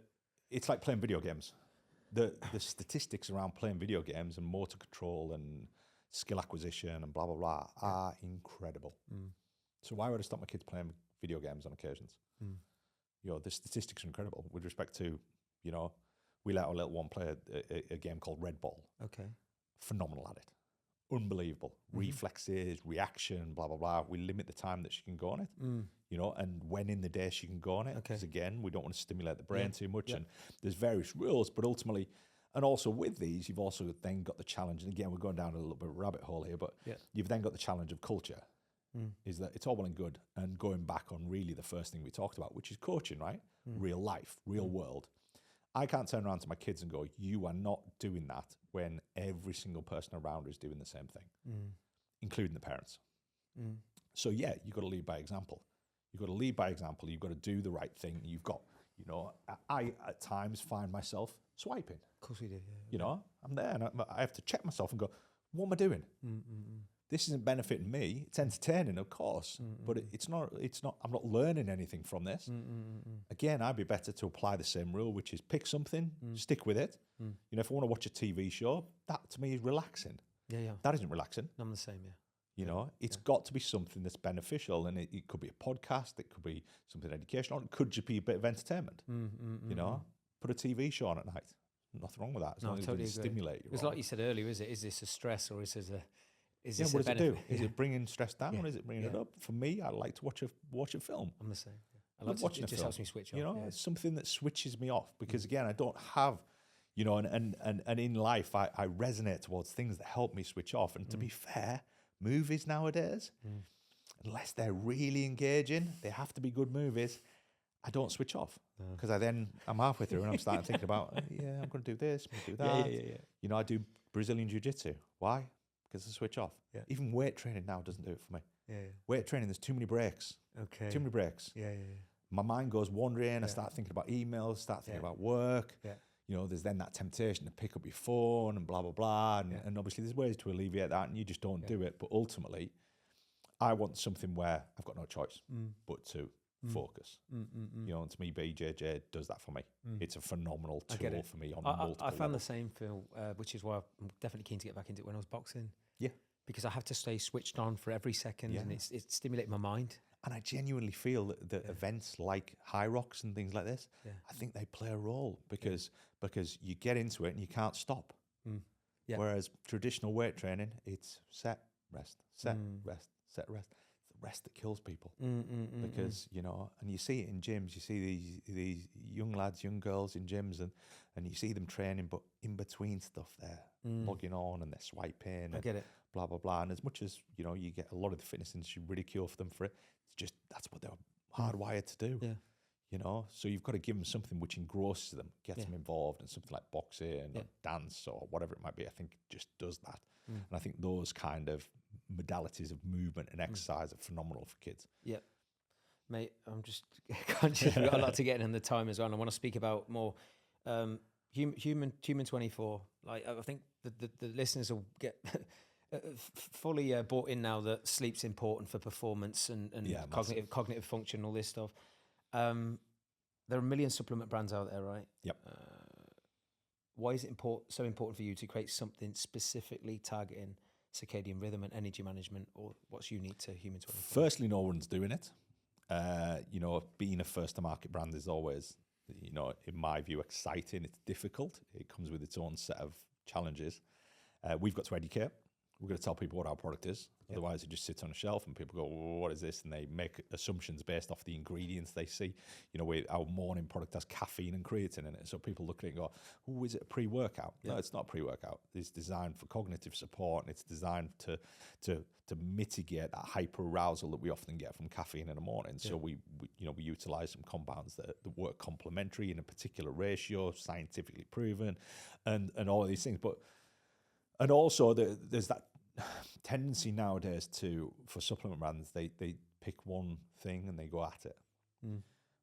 it's like playing video games. The statistics around playing video games and motor control and skill acquisition and blah blah blah are incredible. Mm. So why would I stop my kids playing video games on occasions? Mm. The statistics are incredible with respect to, we let our little one play a game called Red Ball. Okay. Phenomenal at it. Unbelievable. Mm-hmm. Reflexes, reaction, blah, blah, blah. We limit the time that she can go on it, and when in the day she can go on it. Because again, we don't want to stimulate the brain too much. And there's various rules, but ultimately, and also with these, you've also then got the challenge. And again, we're going down a little bit of a rabbit hole here, but you've then got the challenge of culture. Is that it's all well and good, and going back on really the first thing we talked about, which is coaching, right? Real life, real world. I can't turn around to my kids and go, you are not doing that, when every single person around her is doing the same thing, including the parents. So you've got to lead by example. You've got to lead by example. You've got to do the right thing. You've got, I at times find myself swiping. Of course we do, yeah. I'm there and I have to check myself and go, what am I doing? This isn't benefiting me. It's entertaining, of course, but it's not, I'm not learning anything from this. Again, I'd be better to apply the same rule, which is pick something, stick with it. If I want to watch a TV show, that to me is relaxing. Yeah. That isn't relaxing. I'm the same, yeah. It's got to be something that's beneficial, and it could be a podcast, it could be something educational, it could just be a bit of entertainment. Put a TV show on at night. Nothing wrong with that. As long as it doesn't stimulate you. It's like you said earlier, is it? Is this a stress or is this a... what does it do? Is it bringing stress down or is it bringing it up? For me, I like to watch a film. I'm the same. I love watching it. Just helps me switch off. It's something that switches me off because again, I don't have, and in life, I resonate towards things that help me switch off. And to be fair, movies nowadays, unless they're really engaging, they have to be good movies. I don't switch off because I'm halfway through and I'm starting thinking about, I'm going to do this, I'm going to do that. I do Brazilian Jiu-Jitsu. Why? Because I switch off. Yeah. Even weight training now doesn't do it for me. Weight training, there's too many breaks. Okay. Too many breaks. My mind goes wandering. I start thinking about emails, start thinking about work. there's then that temptation to pick up your phone and blah, blah, blah. And obviously there's ways to alleviate that and you just don't do it. But ultimately, I want something where I've got no choice but to focus. And to me, BJJ does that for me. It's a phenomenal tool for me on multiple I found levels. the same, Phil, which is why I'm definitely keen to get back into it when I was boxing. Yeah. Because I have to stay switched on for every second and it's stimulating my mind. And I genuinely feel that events like High Rocks and things like this, I think they play a role because you get into it and you can't stop. Whereas traditional weight training, it's set, rest, set, rest, set, rest. It's the rest that kills people because, and you see it in gyms. You see these young lads, young girls in gyms and you see them training, but in between stuff they're logging on and they're swiping. I get it. Blah, blah, blah. And as much as, you get a lot of the fitness industry ridicule for them for it, it's just, that's what they're hardwired to do. Yeah. So you've got to give them something which engrosses them, gets them involved in something like boxing or dance or whatever it might be. I think it just does that. And I think those kind of modalities of movement and exercise are phenomenal for kids. Yeah. Mate, I'm just conscious we've got a lot to get in the time as well. And I want to speak about more human 24. Like, I think the listeners will get fully bought in now that sleep's important for performance and cognitive function, all this stuff. There are a million supplement brands out there, right? Yep. Why is it so important for you to create something specifically targeting circadian rhythm and energy management, or what's unique to Human 24? Firstly, no one's doing it. Being a first-to-market brand is always, in my view, exciting. It's difficult. It comes with its own set of challenges. We've got to educate. We've got to tell people what our product is. Otherwise, it just sits on a shelf and people go, well, what is this? And they make assumptions based off the ingredients they see. Our morning product has caffeine and creatine in it. So people look at it and go, oh, is it a pre-workout? No, it's not a pre-workout. It's designed for cognitive support and it's designed to mitigate that hyper-arousal that we often get from caffeine in the morning. So we utilize some compounds that work complementary in a particular ratio, scientifically proven, and all of these things. And also there's that tendency nowadays for supplement brands, they pick one thing and they go at it.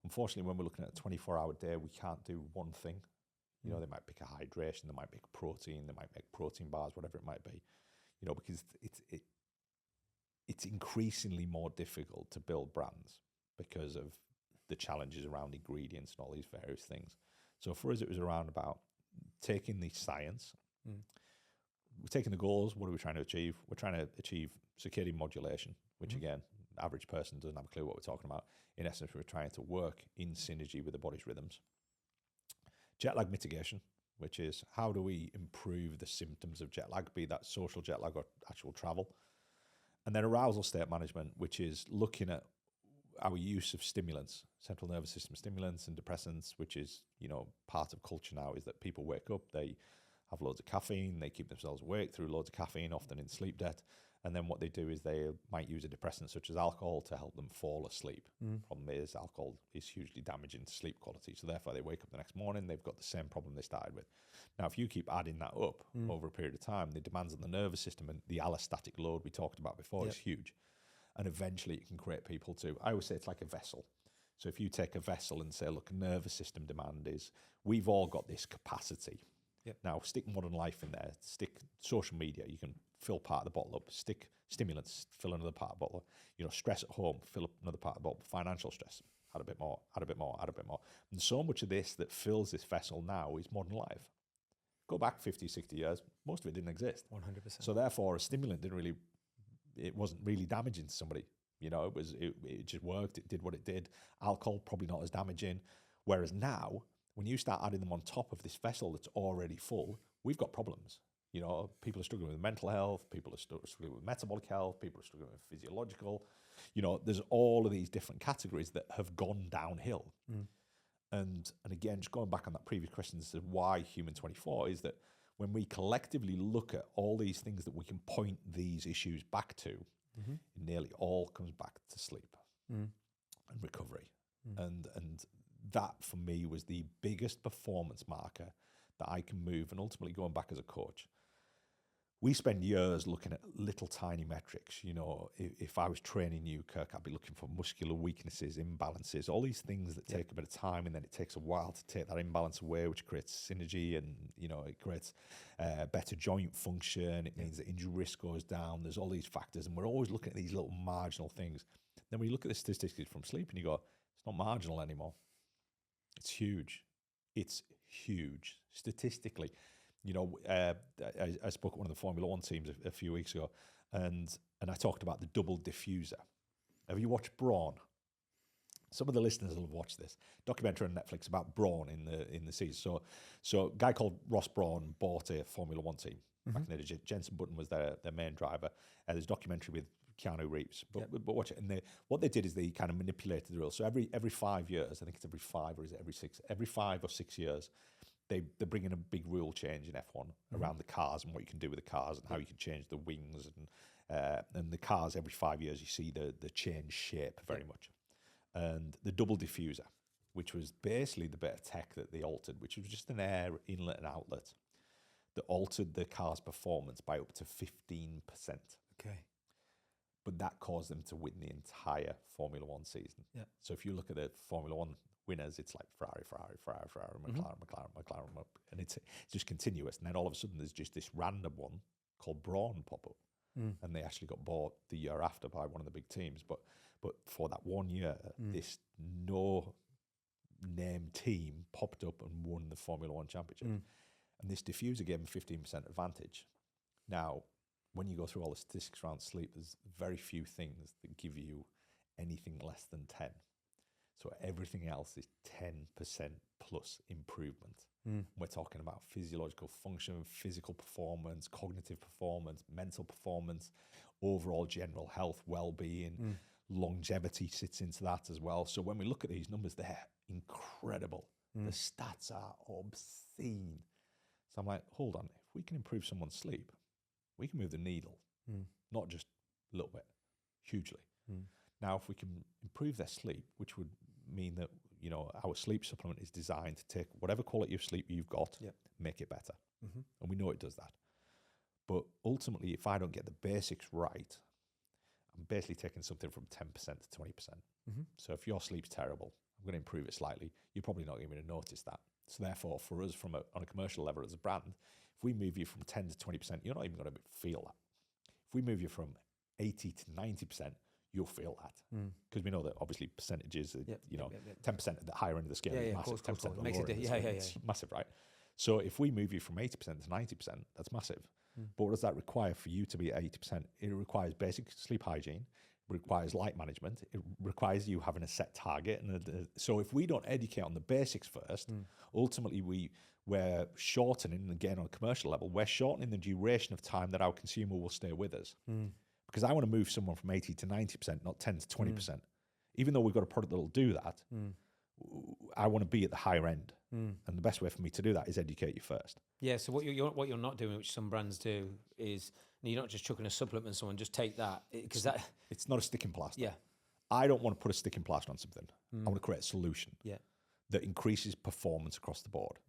Unfortunately, when we're looking at a 24-hour day, we can't do one thing. They might pick a hydration, they might pick protein, they might make protein bars, whatever it might be. Because it's increasingly more difficult to build brands because of the challenges around ingredients and all these various things. So for us, it was around about taking the science. We're taking the goals. What are we trying to achieve? We're trying to achieve circadian modulation, which again, the average person doesn't have a clue what we're talking about. In essence, we're trying to work in synergy with the body's rhythms. Jet lag mitigation, which is how do we improve the symptoms of jet lag, be that social jet lag or actual travel. And then arousal state management, which is looking at our use of stimulants, central nervous system stimulants and depressants, which is, part of culture now, is that people wake up, they have loads of caffeine, they keep themselves awake through loads of caffeine, often in sleep debt. And then what they do is they might use a depressant such as alcohol to help them fall asleep. Problem is alcohol is hugely damaging to sleep quality. So therefore they wake up the next morning, they've got the same problem they started with. Now, if you keep adding that up over a period of time, the demands on the nervous system and the allostatic load we talked about before is huge. And eventually it can create people to, I always say it's like a vessel. So if you take a vessel and say, look, nervous system demand is, we've all got this capacity. Now, stick modern life in there, stick social media, you can fill part of the bottle up, stick stimulants, fill another part of the bottle up, stress at home, fill up another part of the bottle, financial stress, add a bit more, add a bit more, add a bit more. And so much of this that fills this vessel now is modern life. Go back 50, 60 years, most of it didn't exist. 100%. So therefore, a stimulant it wasn't really damaging to somebody. It just worked, it did what it did. Alcohol, probably not as damaging. Whereas now, when you start adding them on top of this vessel that's already full, we've got problems. People are struggling with mental health, people are struggling with metabolic health, people are struggling with physiological. There's all of these different categories that have gone downhill. And again, just going back on that previous question as to why Human 24 is that when we collectively look at all these things that we can point these issues back to, it nearly all comes back to sleep and recovery. And that for me was the biggest performance marker that I can move. And ultimately going back as a coach, we spend years looking at little tiny metrics. You know, if I was training you, Kirk, I'd be looking for muscular weaknesses, imbalances, all these things that take a bit of time, and then it takes a while to take that imbalance away, which creates synergy, and, you know, it creates better joint function. It means that injury risk goes down. There's all these factors, and we're always looking at these little marginal things. Then when you look at the statistics from sleep and you go, it's not marginal anymore. It's huge. It's huge statistically. You know, I spoke at one of the Formula One teams a few weeks ago, and I talked about the double diffuser. Have you watched Brawn? Some of the listeners will have watched this documentary on Netflix about Brawn in the season. So a guy called Ross Brawn bought a Formula One team back in the day. Jenson Button was their main driver. There's a documentary with Keanu Reeves, but watch it. And what they did is they kind of manipulated the rules. So every 5 years, I think it's every 5 or is it every 6? Every 5 or 6 years, they're bringing a big rule change in F1 around the cars and what you can do with the cars and how you can change the wings and the cars. Every 5 years, you see the change shape very much. And the double diffuser, which was basically the bit of tech that they altered, which was just an air inlet and outlet that altered the car's performance by up to 15%. Okay. But that caused them to win the entire Formula One season. Yeah. So if you look at the Formula One winners, it's like Ferrari, McLaren, and it's just continuous. And then all of a sudden, there's just this random one called Brawn pop up, and they actually got bought the year after by one of the big teams. But for that 1 year, this no name team popped up and won the Formula One championship, and this diffuser gave them 15% advantage. Now, when you go through all the statistics around sleep, there's very few things that give you anything less than 10. So everything else is 10% plus improvement. We're talking about physiological function, physical performance, cognitive performance, mental performance, overall general health, well-being, longevity sits into that as well. So when we look at these numbers, they're incredible. The stats are obscene. So I'm like, hold on, if we can improve someone's sleep, we can move the needle, not just a little bit, hugely. Now, if we can improve their sleep, which would mean that, you know, our sleep supplement is designed to take whatever quality of sleep you've got, make it better. And we know it does that. But ultimately, if I don't get the basics right, I'm basically taking something from 10% to 20%. So if your sleep's terrible, I'm going to improve it slightly. You're probably not even going to notice that. So therefore, for us, on a commercial level as a brand, if we move you from 10 to 20%, you're not even going to feel that. If we move you from 80 to 90%, you'll feel that. Because we know that obviously percentages, 10% at the higher end of the scale is massive. 10% at the lower end of the scale, it's massive, right? So if we move you from 80% to 90%, that's massive. But what does that require for you to be at 80%? It requires basic sleep hygiene. It requires light management. It requires you having a set target. And so if we don't educate on the basics first, ultimately we're shortening, again on a commercial level, we're shortening the duration of time that our consumer will stay with us. Because I want to move someone from 80 to 90%, not 10 to 20%. Even though we've got a product that will do that, I want to be at the higher end. And the best way for me to do that is educate you first. Yeah, so what you're not doing, which some brands do, is you're not just chucking a supplement on someone, just take that. Because it's not a sticking plaster. Yeah. I don't want to put a sticking plaster on something. I want to create a solution that increases performance across the board.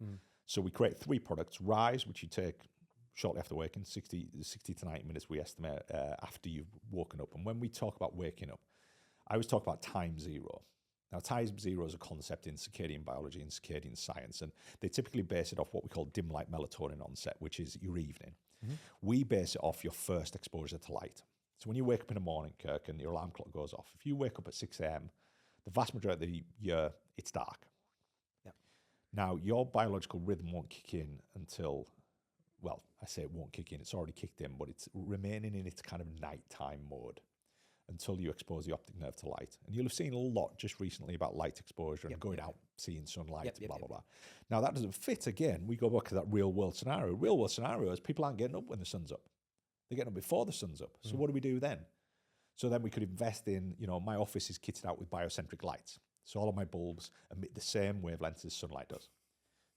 So we create 3 products. Rise, which you take shortly after waking, 60 to 90 minutes we estimate after you've woken up. And when we talk about waking up, I always talk about time zero. Now, time zero is a concept in circadian biology and circadian science, and they typically base it off what we call dim light melatonin onset, which is your evening. We base it off your first exposure to light. So when you wake up in the morning, Kirk, and your alarm clock goes off, if you wake up at 6 a.m., the vast majority of the year, it's dark. Now, your biological rhythm won't kick in until, well, I say it won't kick in, it's already kicked in, but it's remaining in its kind of nighttime mode until you expose the optic nerve to light. And you'll have seen a lot just recently about light exposure and going out, seeing sunlight, blah, blah. Now, that doesn't fit, again, we go back to that real world scenario. Real world scenario is people aren't getting up when the sun's up. They're getting up before the sun's up. So what do we do then? So then we could invest in, my office is kitted out with biocentric lights. So all of my bulbs emit the same wavelengths as sunlight does.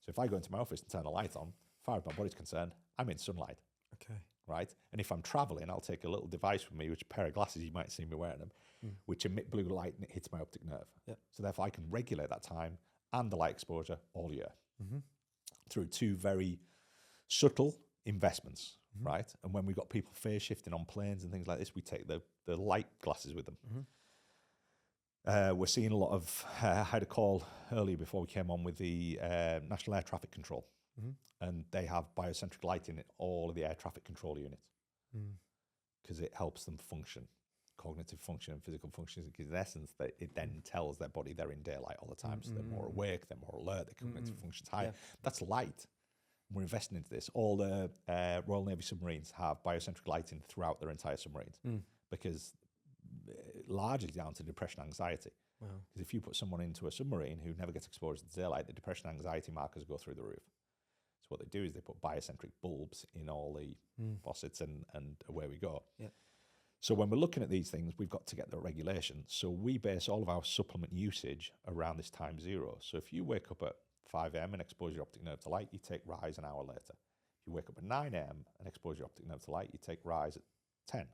So if I go into my office and turn the light on, as far as my body's concerned, I'm in sunlight. Okay. Right? And if I'm traveling, I'll take a little device with me, which a pair of glasses, you might see me wearing them, which emit blue light and it hits my optic nerve. So therefore I can regulate that time and the light exposure all year through 2 very subtle investments, right? And when we've got people phase shifting on planes and things like this, we take the light glasses with them. We're seeing a lot of, I had a call earlier before we came on with the National Air Traffic Control, and they have biocentric lighting in all of the air traffic control units because it helps them function, cognitive function and physical function, because in essence, it then tells their body they're in daylight all the time, so they're more awake, they're more alert, their cognitive function's higher. Yeah. That's light. We're investing into this. All the Royal Navy submarines have biocentric lighting throughout their entire submarines because largely down to depression and anxiety. Because if you put someone into a submarine who never gets exposed to daylight, the depression and anxiety markers go through the roof. So what they do is they put biocentric bulbs in all the faucets and away we go. Yeah. So when we're looking at these things, we've got to get the regulation. So we base all of our supplement usage around this time zero. So if you wake up at 5 a.m. and expose your optic nerve to light, you take rise an hour later. If you wake up at 9 a.m. and expose your optic nerve to light, you take rise at 10.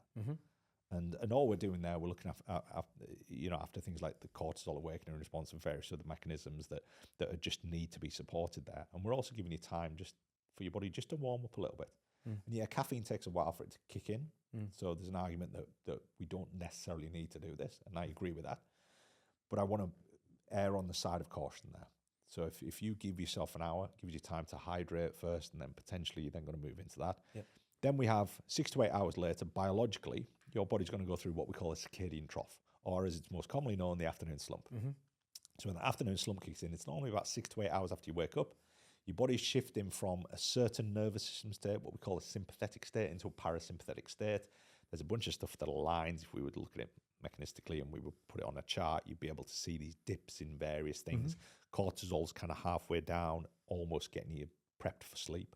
And all we're doing there, we're looking after things like the cortisol awakening response and various other mechanisms that just need to be supported there. And we're also giving you time just for your body just to warm up a little bit. And yeah, caffeine takes a while for it to kick in. So there's an argument that we don't necessarily need to do this, and I agree with that. But I want to err on the side of caution there. So if you give yourself an hour, gives you time to hydrate first, and then potentially you're then going to move into that. Yep. Then we have 6 to 8 hours later, biologically, your body's going to go through what we call a circadian trough, or as it's most commonly known, the afternoon slump. So when the afternoon slump kicks in, it's normally about 6 to 8 hours after you wake up. Your body's shifting from a certain nervous system state, what we call a sympathetic state, into a parasympathetic state. There's a bunch of stuff that aligns. If we would look at it mechanistically and we would put it on a chart, you'd be able to see these dips in various things. Cortisol's kind of halfway down, almost getting you prepped for sleep.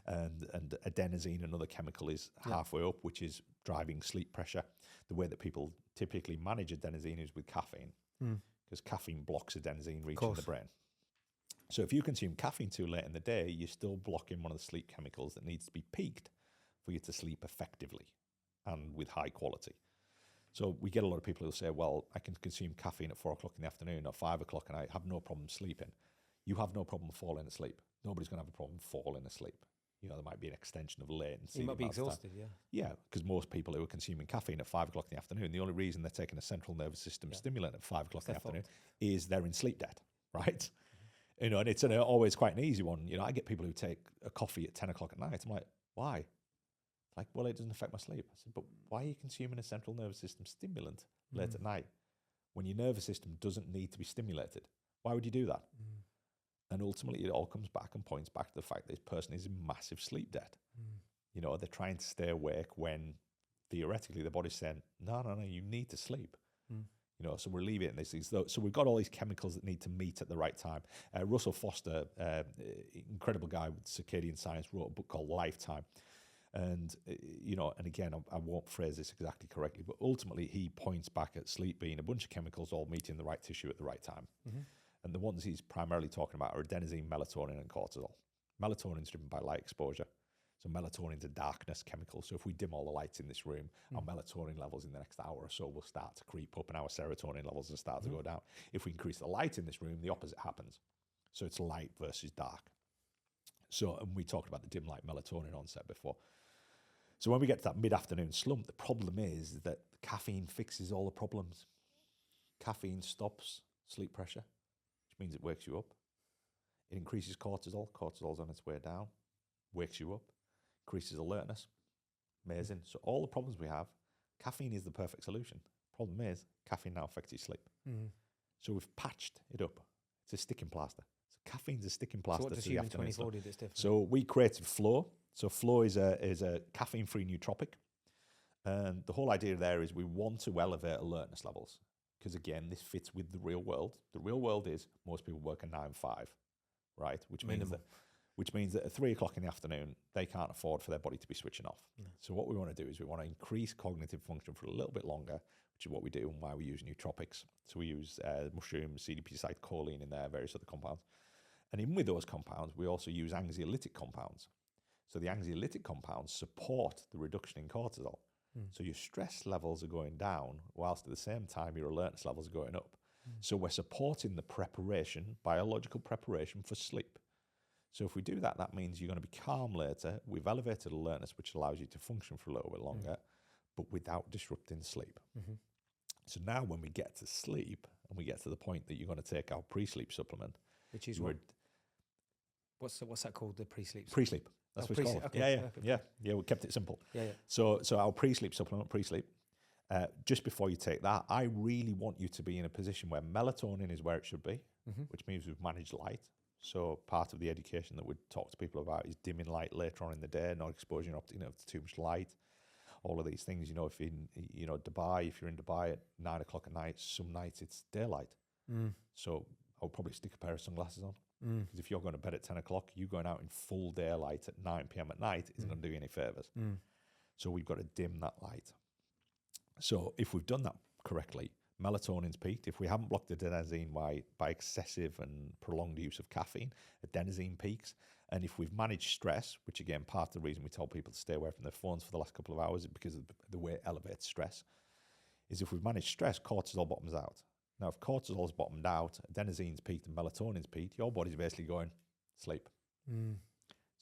And adenosine, another chemical, is halfway up, which is driving sleep pressure. The way that people typically manage adenosine is with caffeine, because caffeine blocks adenosine reaching the brain. So if you consume caffeine too late in the day, you're still blocking one of the sleep chemicals that needs to be peaked for you to sleep effectively and with high quality. So we get a lot of people who say, well, I can consume caffeine at 4 o'clock in the afternoon or 5 o'clock and I have no problem sleeping. You have no problem falling asleep. Nobody's going to have a problem falling asleep. You know, there might be an extension of latency. You might be exhausted, Yeah, because most people who are consuming caffeine at 5 o'clock in the afternoon, the only reason they're taking a central nervous system stimulant at 5 o'clock in the afternoon is they're in sleep debt, right? You know, and it's always quite an easy one. You know, I get people who take a coffee at 10 o'clock at night. I'm like, why? Like, well, it doesn't affect my sleep. I said, but why are you consuming a central nervous system stimulant late at night when your nervous system doesn't need to be stimulated? Why would you do that? And ultimately, it all comes back and points back to the fact that this person is in massive sleep debt. You know, they're trying to stay awake when theoretically the body's saying, no, you need to sleep. You know, so we're alleviating these things. So we've got all these chemicals that need to meet at the right time. Russell Foster, incredible guy with circadian science, wrote a book called Lifetime. And, you know, and again, I won't phrase this exactly correctly, but ultimately he points back at sleep being a bunch of chemicals all meeting the right tissue at the right time. And the ones he's primarily talking about are adenosine, melatonin, and cortisol. Melatonin is driven by light exposure. So melatonin's a darkness chemical. So if we dim all the lights in this room, our melatonin levels in the next hour or so will start to creep up and our serotonin levels will start to go down. If we increase the light in this room, the opposite happens. So it's light versus dark. So, and we talked about the dim light melatonin onset before. So when we get to that mid-afternoon slump, the problem is that caffeine fixes all the problems. Caffeine stops sleep pressure, which means it wakes you up. It increases cortisol. Cortisol's on its way down, wakes you up, increases alertness. Amazing. So all the problems we have, caffeine is the perfect solution. Problem is, caffeine now affects your sleep. So we've patched it up. It's a sticking plaster. So caffeine's a sticking plaster. So what does to the Human afternoon 24 do that's different? So we created Flow. So Flow is a caffeine-free nootropic. And the whole idea there is we want to elevate alertness levels. Because again, this fits with the real world. The real world is most people work a 9-5, right? Which means that at 3 o'clock in the afternoon, they can't afford for their body to be switching off. So what we want to do is we want to increase cognitive function for a little bit longer, which is what we do and why we use nootropics. So we use mushrooms, CDP site, choline in there, various other compounds. And even with those compounds, we also use anxiolytic compounds. So the anxiolytic compounds support the reduction in cortisol. So your stress levels are going down, whilst at the same time your alertness levels are going up. So we're supporting the preparation, biological preparation for sleep. So if we do that, that means you're going to be calm later. We've elevated alertness, which allows you to function for a little bit longer, but without disrupting sleep. Mm-hmm. So now when we get to sleep and we get to the point that you're going to take our pre-sleep supplement, which is what's that called? The pre-sleep. Pre-sleep. That's what it's called. Okay. Yeah. We kept it simple. Yeah. So our pre-sleep supplement, pre-sleep. Just before you take that, I really want you to be in a position where melatonin is where it should be, which means we've managed light. So part of the education that we talk to people about is dimming light later on in the day, not exposing your optic nerve to too much light. All of these things, if Dubai, if you're in Dubai at 9 o'clock at night, some nights it's daylight. So I would probably stick a pair of sunglasses on. Because if you're going to bed at 10 o'clock, you going out in full daylight at 9 p.m. at night isn't going to do you any favors. So we've got to dim that light. So if we've done that correctly, melatonin's peaked. If we haven't blocked the adenosine by excessive and prolonged use of caffeine, adenosine peaks. And if we've managed stress, which again, part of the reason we told people to stay away from their phones for the last couple of hours is because of the way it elevates stress, is if we've managed stress, cortisol bottoms out. Now, if cortisol's bottomed out, adenosine's peaked and melatonin's peaked, your body's basically going, sleep.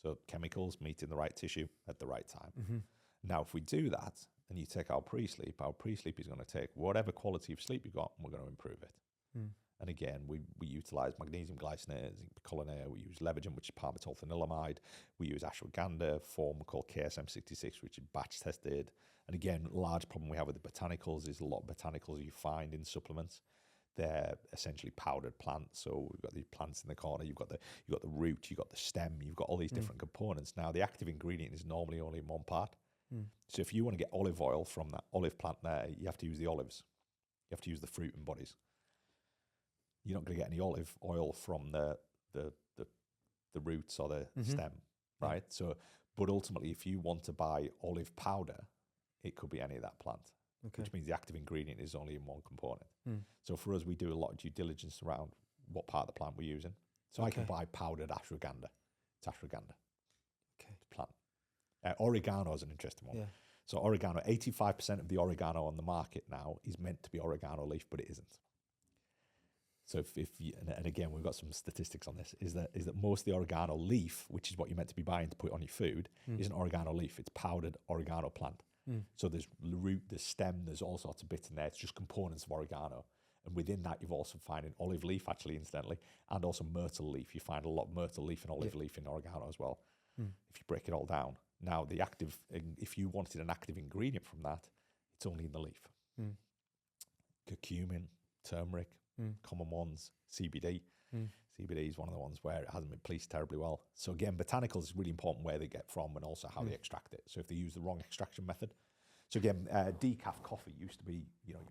So chemicals meet in the right tissue at the right time. Now, if we do that, and you take our pre-sleep is going to take whatever quality of sleep you've got, and we're going to improve it. And again, we utilize magnesium glycinate, zinc picolinate, we use Levagen, which is palmitol-phenilamide, we use ashwagandha, a form called KSM-66, which is batch tested. And again, large problem we have with the botanicals is a lot of botanicals you find in supplements. They're essentially powdered plants. So we've got these plants in the corner, you've got the root, you've got the stem, you've got all these different components. Now, the active ingredient is normally only in one part. So if you want to get olive oil from that olive plant there, you have to use the olives. You have to use the fruit and bodies. You're not going to get any olive oil from the roots or the stem, right? So, but ultimately, if you want to buy olive powder, it could be any of that plant, which means the active ingredient is only in one component. So for us, we do a lot of due diligence around what part of the plant we're using. So I can buy powdered ashwagandha. It's ashwagandha. It's plant. Oregano is an interesting one. So oregano, 85% of the oregano on the market now is meant to be oregano leaf, but it isn't. So if you, and again, we've got some statistics on this, is that most of the oregano leaf, which is what you're meant to be buying to put on your food, isn't oregano leaf, it's powdered oregano plant. So there's the root, the stem, there's all sorts of bits in there. It's just components of oregano. And within that, you've also finding olive leaf, actually, incidentally, and also myrtle leaf. You find a lot of myrtle leaf and olive leaf in oregano as well, if you break it all down. Now, the active, if you wanted an active ingredient from that, it's only in the leaf. Curcumin, turmeric, common ones, CBD. CBD is one of the ones where it hasn't been policed terribly well. So again, botanicals is really important where they get from and also how they extract it. So if they use the wrong extraction method. So again, decaf coffee used to be,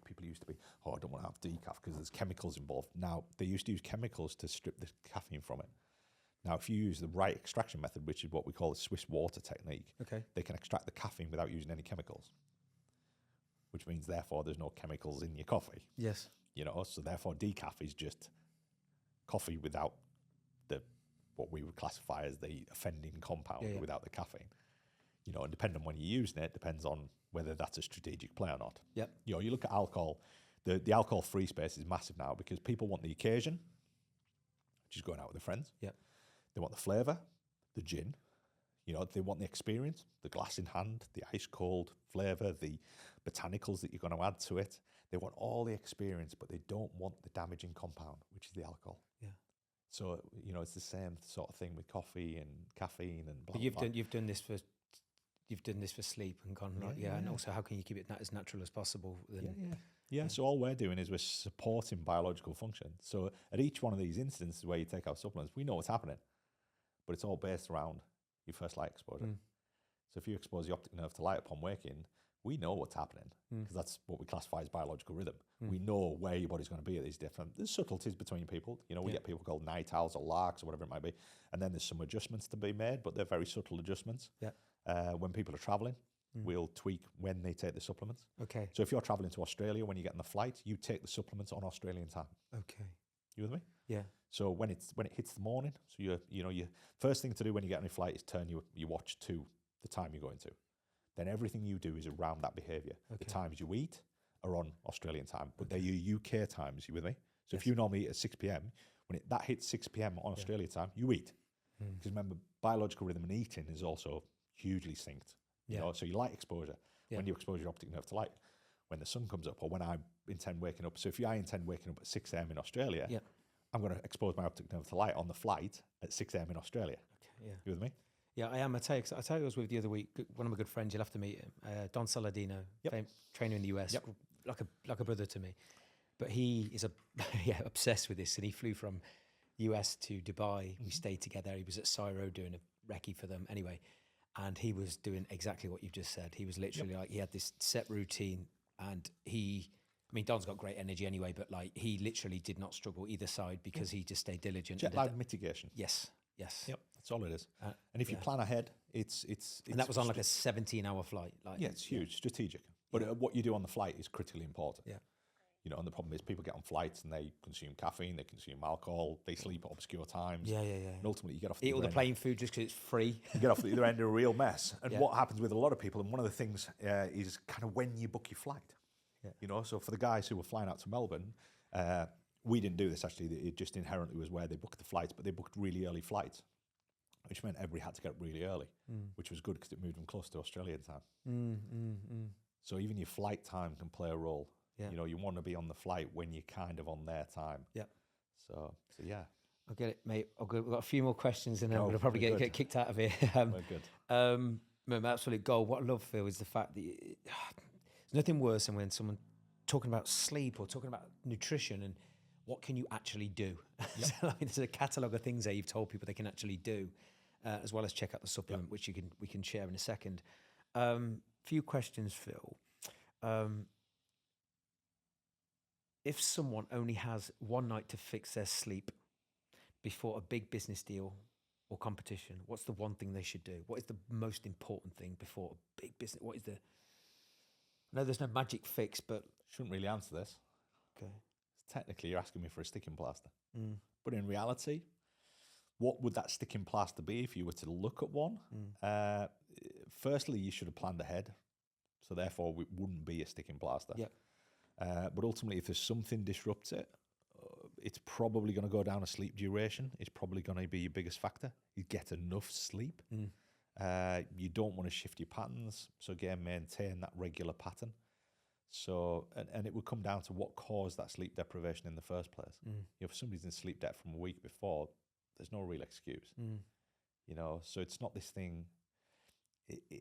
people used to be, oh, I don't want to have decaf because there's chemicals involved. Now, they used to use chemicals to strip the caffeine from it. Now, if you use the right extraction method, which is what we call the Swiss water technique, they can extract the caffeine without using any chemicals, which means, therefore, there's no chemicals in your coffee. Yes. So therefore, decaf is just coffee without what we would classify as the offending compound, without the caffeine. And depending on when you're using it, depends on whether that's a strategic play or not. Yep. You look at alcohol, the alcohol-free space is massive now because people want the occasion, which is going out with their friends. Yep. They want the flavour, the gin. They want the experience, the glass in hand, the ice cold flavour, the botanicals that you're going to add to it. They want all the experience, but they don't want the damaging compound, which is the alcohol. Yeah. So it's the same sort of thing with coffee and caffeine and blah. But you've done this for sleep and gone and also how can you keep it as natural as possible? So all we're doing is we're supporting biological function. So at each one of these instances where you take our supplements, we know what's happening, but it's all based around your first light exposure. So if you expose the optic nerve to light upon waking, we know what's happening because that's what we classify as biological rhythm. We know where your body's going to be at these different. There's subtleties between people. We get people called night owls or larks or whatever it might be, and then there's some adjustments to be made, but they're very subtle adjustments. When people are traveling, we'll tweak when they take the supplements. Okay. So if you're traveling to Australia, when you get on the flight, you take the supplements on Australian time. Okay. You with me? Yeah. So when it hits the morning, so your first thing to do when you get on your flight is turn your watch to the time you're going to. Then everything you do is around that behaviour. Okay. The times you eat are on Australian time, but they're your UK times. You with me? So if you normally eat at 6 p.m, when that hits 6 p.m. on Australia time, you eat. Because remember, biological rhythm and eating is also hugely synced. You know, so your light exposure, when you expose your optic nerve to light, when the sun comes up, or when I intend waking up. So if I intend waking up at 6 a.m. in Australia, I'm going to expose my optic nerve to light on the flight at 6 a.m. in Australia. Okay, You with me? Yeah, I am. I tell you, I was with the other week. One of my good friends, you'll have to meet him, Don Saladino, trainer in the US, like a brother to me. But he is obsessed with this, and he flew from US to Dubai. We stayed together. He was at Cairo doing a recce for them anyway, and he was doing exactly what you've just said. He was literally like, he had this set routine, and Don's got great energy anyway, but like he literally did not struggle either side because he just stayed diligent. Jet lag mitigation. Yes. Yep, that's all it is. And if you plan ahead, it's and that was on like a 17-hour flight. Like, it's huge, strategic. But what you do on the flight is critically important. Yeah. You know, and the problem is people get on flights and they consume caffeine, they consume alcohol, they sleep at obscure times. Yeah. And ultimately you get off eat all the plane food just because it's free. You get off the other end of a real mess. And what happens with a lot of people, and one of the things is kind of when you book your flight. Yeah. You know, so for the guys who were flying out to Melbourne, we didn't do this actually. It just inherently was where they booked the flights, but they booked really early flights, which meant everybody had to get up really early, which was good because it moved them close to Australian time. So even your flight time can play a role. Yeah. You know, you want to be on the flight when you're kind of on their time. Yeah. So yeah. I'll get it, mate. We've got a few more questions and then we'll probably get kicked out of here. We're good. My absolute goal, what I love, Phil, is the fact that there's nothing worse than when someone talking about sleep or talking about nutrition and what can you actually do. So, there's a catalogue of things there you've told people they can actually do, as well as check out the supplement, which we can share in a second. Few questions, Phil. If someone only has one night to fix their sleep before a big business deal or competition, what's the one thing they should do? What is the most important thing before a big business? What is the... No, there's no magic fix, but... Shouldn't really answer this. Okay. Technically, you're asking me for a sticking plaster. But in reality, what would that sticking plaster be if you were to look at one? Firstly, you should have planned ahead. So therefore, it wouldn't be a sticking plaster. Yeah. But ultimately, if there's something disrupts it, it's probably going to go down a sleep duration. It's probably going to be your biggest factor. You get enough sleep. You don't want to shift your patterns. So again, maintain that regular pattern. So, and it would come down to what caused that sleep deprivation in the first place. You know, if somebody's in sleep debt from a week before, there's no real excuse. You know, so it's not this thing.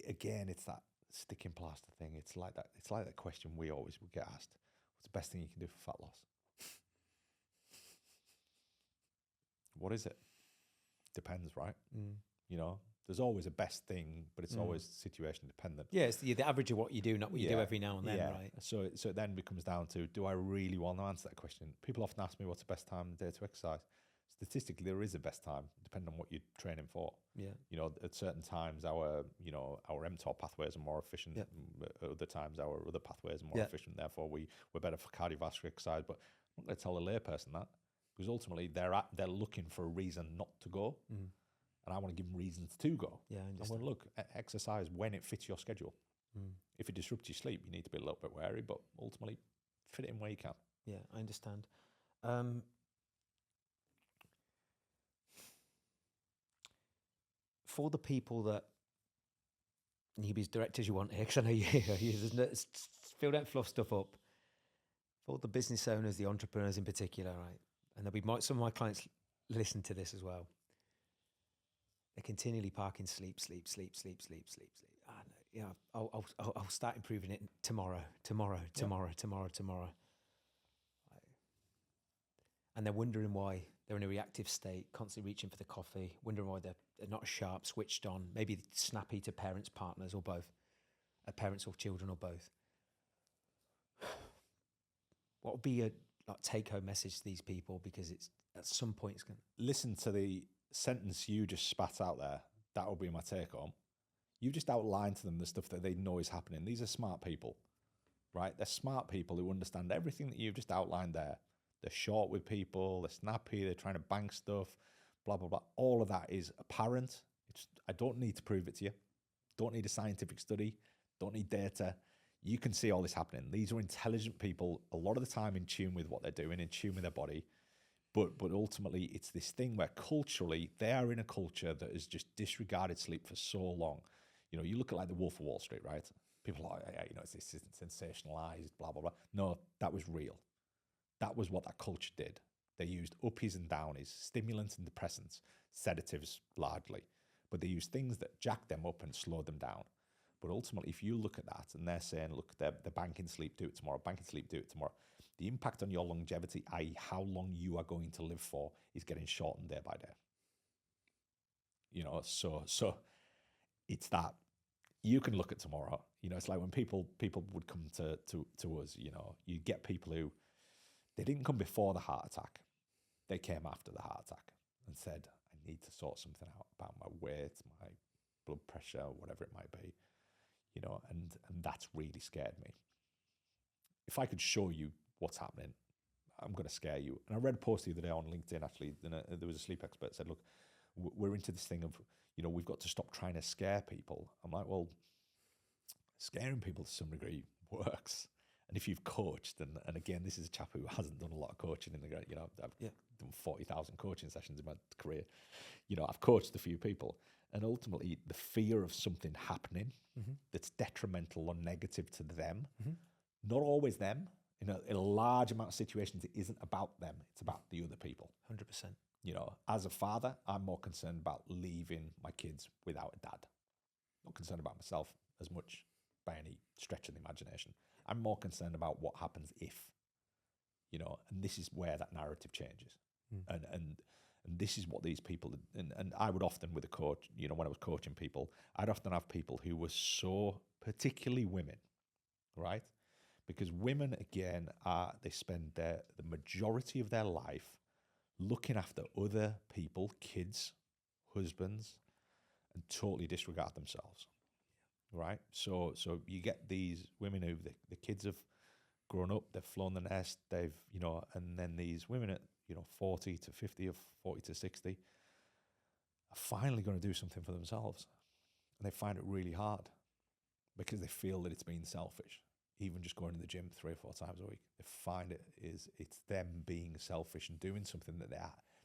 Again, it's that sticking plaster thing. It's like that. It's like that question we always would get asked. What's the best thing you can do for fat loss? What is it? Depends, right? You know, there's always a best thing, but it's always situation dependent. Yeah, it's the average of what you do, not what you do every now and then, right? So it then becomes down to, do I really want to answer that question? People often ask me, what's the best time of the day to exercise? Statistically, there is a best time, depending on what you're training for. Yeah. You know, at certain times, our mTOR pathways are more efficient. At other times, our other pathways are more efficient. Therefore, we're better for cardiovascular exercise. But I'm not going to tell a layperson that, because ultimately they're looking for a reason not to go, and I want to give them reasons to go. Yeah, I want to look at exercise when it fits your schedule. If it disrupts your sleep, you need to be a little bit wary, but ultimately fit it in where you can. Yeah, I understand. For the people that, and you be as direct as you want here, because I know Phil, don't fluff stuff up. For the business owners, the entrepreneurs in particular, right? And there'll be some of my clients listen to this as well. They're continually parking sleep. I'll start improving it tomorrow. And they're wondering why they're in a reactive state, constantly reaching for the coffee, wondering why they're not sharp, switched on, maybe snappy to parents, partners, or both, parents or children, or both. What would be a take-home message to these people? Because it's at some point it's going to... Listen to the sentence you just spat out there. That will be my take-home. You just outlined to them the stuff that they know is happening. These are smart people, right? They're smart people who understand everything that you've just outlined there. They're short with people, they're snappy, they're trying to bank stuff, blah, blah, blah. All of that is apparent. I don't need to prove it to you. Don't need a scientific study. Don't need data. You can see all this happening. These are intelligent people, a lot of the time in tune with what they're doing, in tune with their body. But ultimately, it's this thing where culturally they are in a culture that has just disregarded sleep for so long. You know, you look at like the Wolf of Wall Street, right? People are like, yeah, you know, it's this sensationalized, blah, blah, blah. No, that was real. That was what that culture did. They used uppies and downies, stimulants and depressants, sedatives largely. But they used things that jacked them up and slowed them down. But ultimately, if you look at that and they're saying, look, they're banking sleep, do it tomorrow, banking sleep, do it tomorrow, the impact on your longevity, i.e. how long you are going to live for, is getting shortened day by day. You know, so it's that. You can look at tomorrow. You know, it's like when people would come to us, you know, you get people who, they didn't come before the heart attack. They came after the heart attack and said, I need to sort something out about my weight, my blood pressure, whatever it might be, you know, and that's really scared me. If I could show you what's happening, I'm going to scare you. And I read a post the other day on LinkedIn, actually, and there was a sleep expert said, look, we're into this thing of, you know, we've got to stop trying to scare people. I'm like, well, scaring people to some degree works. And if you've coached, and again, this is a chap who hasn't done a lot of coaching in the, you know, I've done 40,000 coaching sessions in my career. You know, I've coached a few people, and ultimately the fear of something happening that's detrimental or negative to them, not always them. In a large amount of situations, it isn't about them. It's about the other people. 100%. You know, as a father, I'm more concerned about leaving my kids without a dad. Not concerned about myself as much by any stretch of the imagination. I'm more concerned about what happens if, you know, and this is where that narrative changes. And this is what these people, and I would often with a coach, you know, when I was coaching people, I'd often have people who were so, particularly women, right? Because women, again, they spend the majority of their life looking after other people, kids, husbands, and totally disregard themselves, right? So you get these women who the kids have grown up, they've flown the nest, they've, you know, and then these women at, you know, 40 to 50 or 40 to 60 are finally going to do something for themselves. And they find it really hard because they feel that it's being selfish. Even just going to the gym 3 or 4 times a week, they find it's them being selfish and doing something that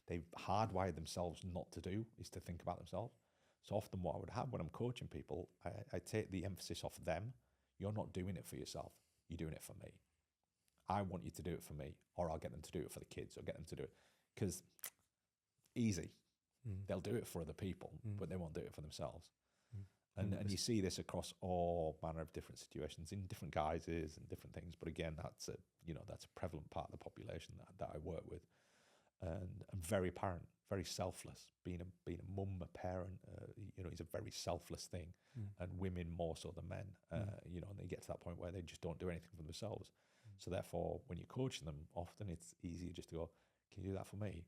they've hardwired themselves not to do, is to think about themselves. So often what I would have when I'm coaching people, I take the emphasis off them. You're not doing it for yourself. You're doing it for me. I want you to do it for me, or I'll get them to do it for the kids, or get them to do it. Because easy. They'll do it for other people, but they won't do it for themselves. And you see this across all manner of different situations in different guises and different things. But again, that's a prevalent part of the population that I work with, and very apparent, very selfless. Being a mum, a parent, you know, is a very selfless thing, and women more so than men. You know, and they get to that point where they just don't do anything for themselves. So therefore, when you're coaching them, often it's easier just to go, "Can you do that for me?"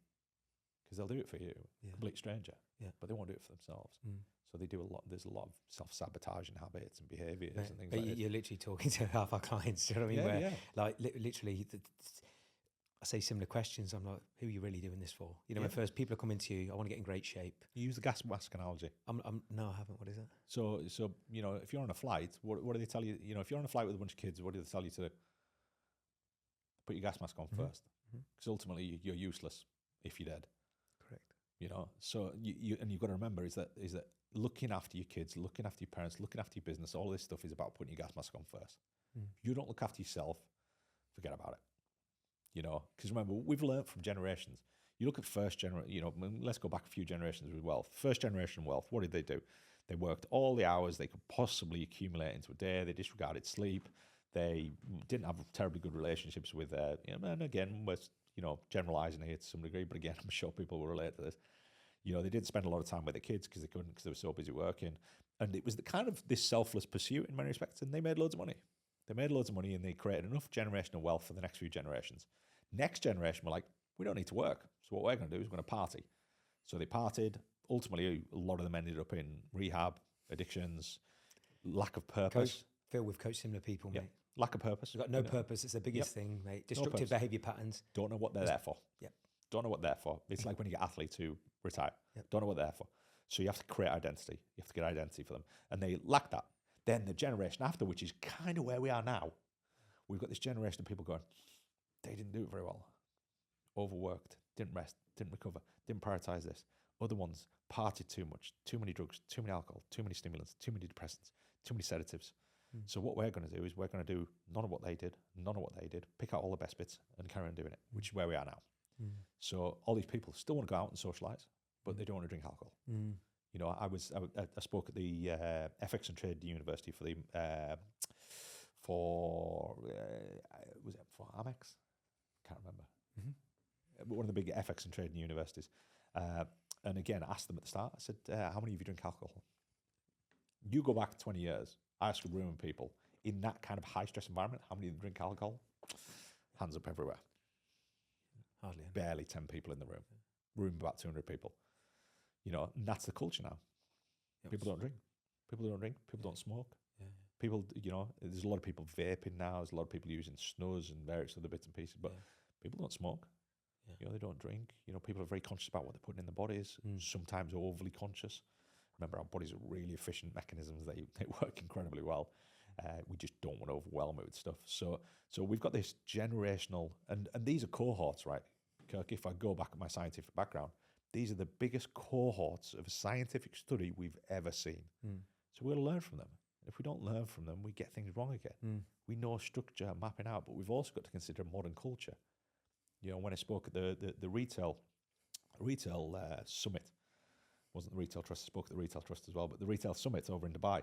Because they'll do it for you, complete stranger, but they won't do it for themselves. So they do a lot. There's a lot of self-sabotaging habits and behaviours and things but like that. You're literally talking to half our clients, do you know what I mean? Like literally, I say similar questions. I'm like, who are you really doing this for? You know, when first people are coming to you, I want to get in great shape. You use the gas mask analogy. No, I haven't. What is it? So you know, if you're on a flight, what do they tell you? You know, if you're on a flight with a bunch of kids, what do they tell you to do? Put your gas mask on first, because ultimately you're useless if you're dead. Correct. You know, so you've got to remember is that looking after your kids, looking after your parents, looking after your business, all this stuff is about putting your gas mask on first. If you don't look after yourself, forget about it. You know, because remember, we've learned from generations. You look at first generation, you know, let's go back a few generations with wealth. First generation wealth, what did they do? They worked all the hours they could possibly accumulate into a day. They disregarded sleep. They didn't have terribly good relationships with you know, and again, we're, you know, generalizing here to some degree, but again, I'm sure people will relate to this. You know, they didn't spend a lot of time with their kids because they couldn't, because they were so busy working. And it was the kind of this selfless pursuit in many respects, and they made loads of money. They made loads of money, and they created enough generational wealth for the next few generations. Next generation were like, we don't need to work. So what we're going to do is we're going to party. So they partied. Ultimately, a lot of them ended up in rehab, addictions, lack of purpose. Phil, we've coached similar people, mate. Lack of purpose. We've got no purpose. It's the biggest thing, mate. Destructive behaviour patterns. Don't know what they're there for. Yep. Don't know what they're for. It's like when you get athletes who retire. Don't know what they're for. So you have to create identity. You have to get identity for them. And they lack that. Then the generation after, which is kind of where we are now, we've got this generation of people going, they didn't do it very well. Overworked, didn't rest, didn't recover, didn't prioritize this. Other ones partied too much, too many drugs, too many alcohol, too many stimulants, too many depressants, too many sedatives. So what we're going to do is we're going to do none of what they did, pick out all the best bits and carry on doing it, which is where we are now. So all these people still want to go out and socialise, but they don't want to drink alcohol. You know, I spoke at the FX and Trade University for the was it for Amex? Can't remember. One of the big FX and Trade Universities. And again, I asked them at the start. I said, "How many of you drink alcohol?" You go back 20 years. I ask a room of people in that kind of high stress environment, how many of them drink alcohol? Hands up everywhere. Hardly any. Barely 10 people in the room. Room of about 200 people. You know, and that's the culture now. People don't drink. People don't smoke. People, you know, there's a lot of people vaping now. There's a lot of people using snus and various other bits and pieces, but people don't smoke. You know, they don't drink. You know, people are very conscious about what they're putting in their bodies, sometimes overly conscious. Remember, our bodies are really efficient mechanisms. They work incredibly well. We just don't want to overwhelm it with stuff. So we've got this generational, and these are cohorts, right, Kirk? If I go back at my scientific background, these are the biggest cohorts of a scientific study we've ever seen. So we'll learn from them. If we don't learn from them, we get things wrong again. We know structure, mapping out, but we've also got to consider modern culture. You know, when I spoke at the retail summit, wasn't the retail trust, I spoke at the retail trust as well, but the retail summit over in Dubai,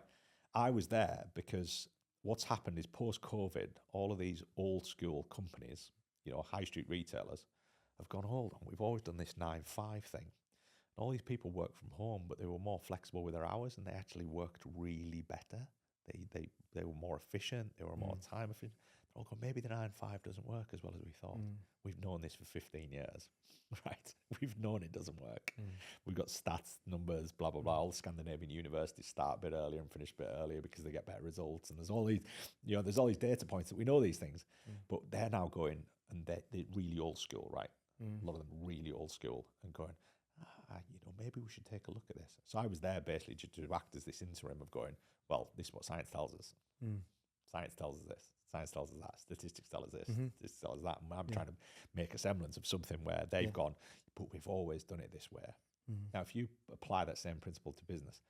I was there because what's happened is post-COVID, all of these old school companies, you know, high street retailers, have gone, hold on, we've always done this 9-5 thing. And all these people work from home, but they were more flexible with their hours and they actually worked really better. They were more efficient, they were more time efficient. They're all going, maybe the 9-5 doesn't work as well as we thought. We've known this for 15 years, right? We've known it doesn't work. We've got stats, numbers, blah, blah, blah. All the Scandinavian universities start a bit earlier and finish a bit earlier because they get better results. And there's all these, you know, there's all these data points that we know these things, but they're now going, and they're really old school, right? A lot of them really old school and going, you know, maybe we should take a look at this. So I was there basically to act as this interim of going, well, this is what science tells us. Science tells us this. Science tells us that. Statistics tell us this. Statistics tell us that. And I'm trying to make a semblance of something where they've gone, but we've always done it this way. Now, if you apply that same principle to business,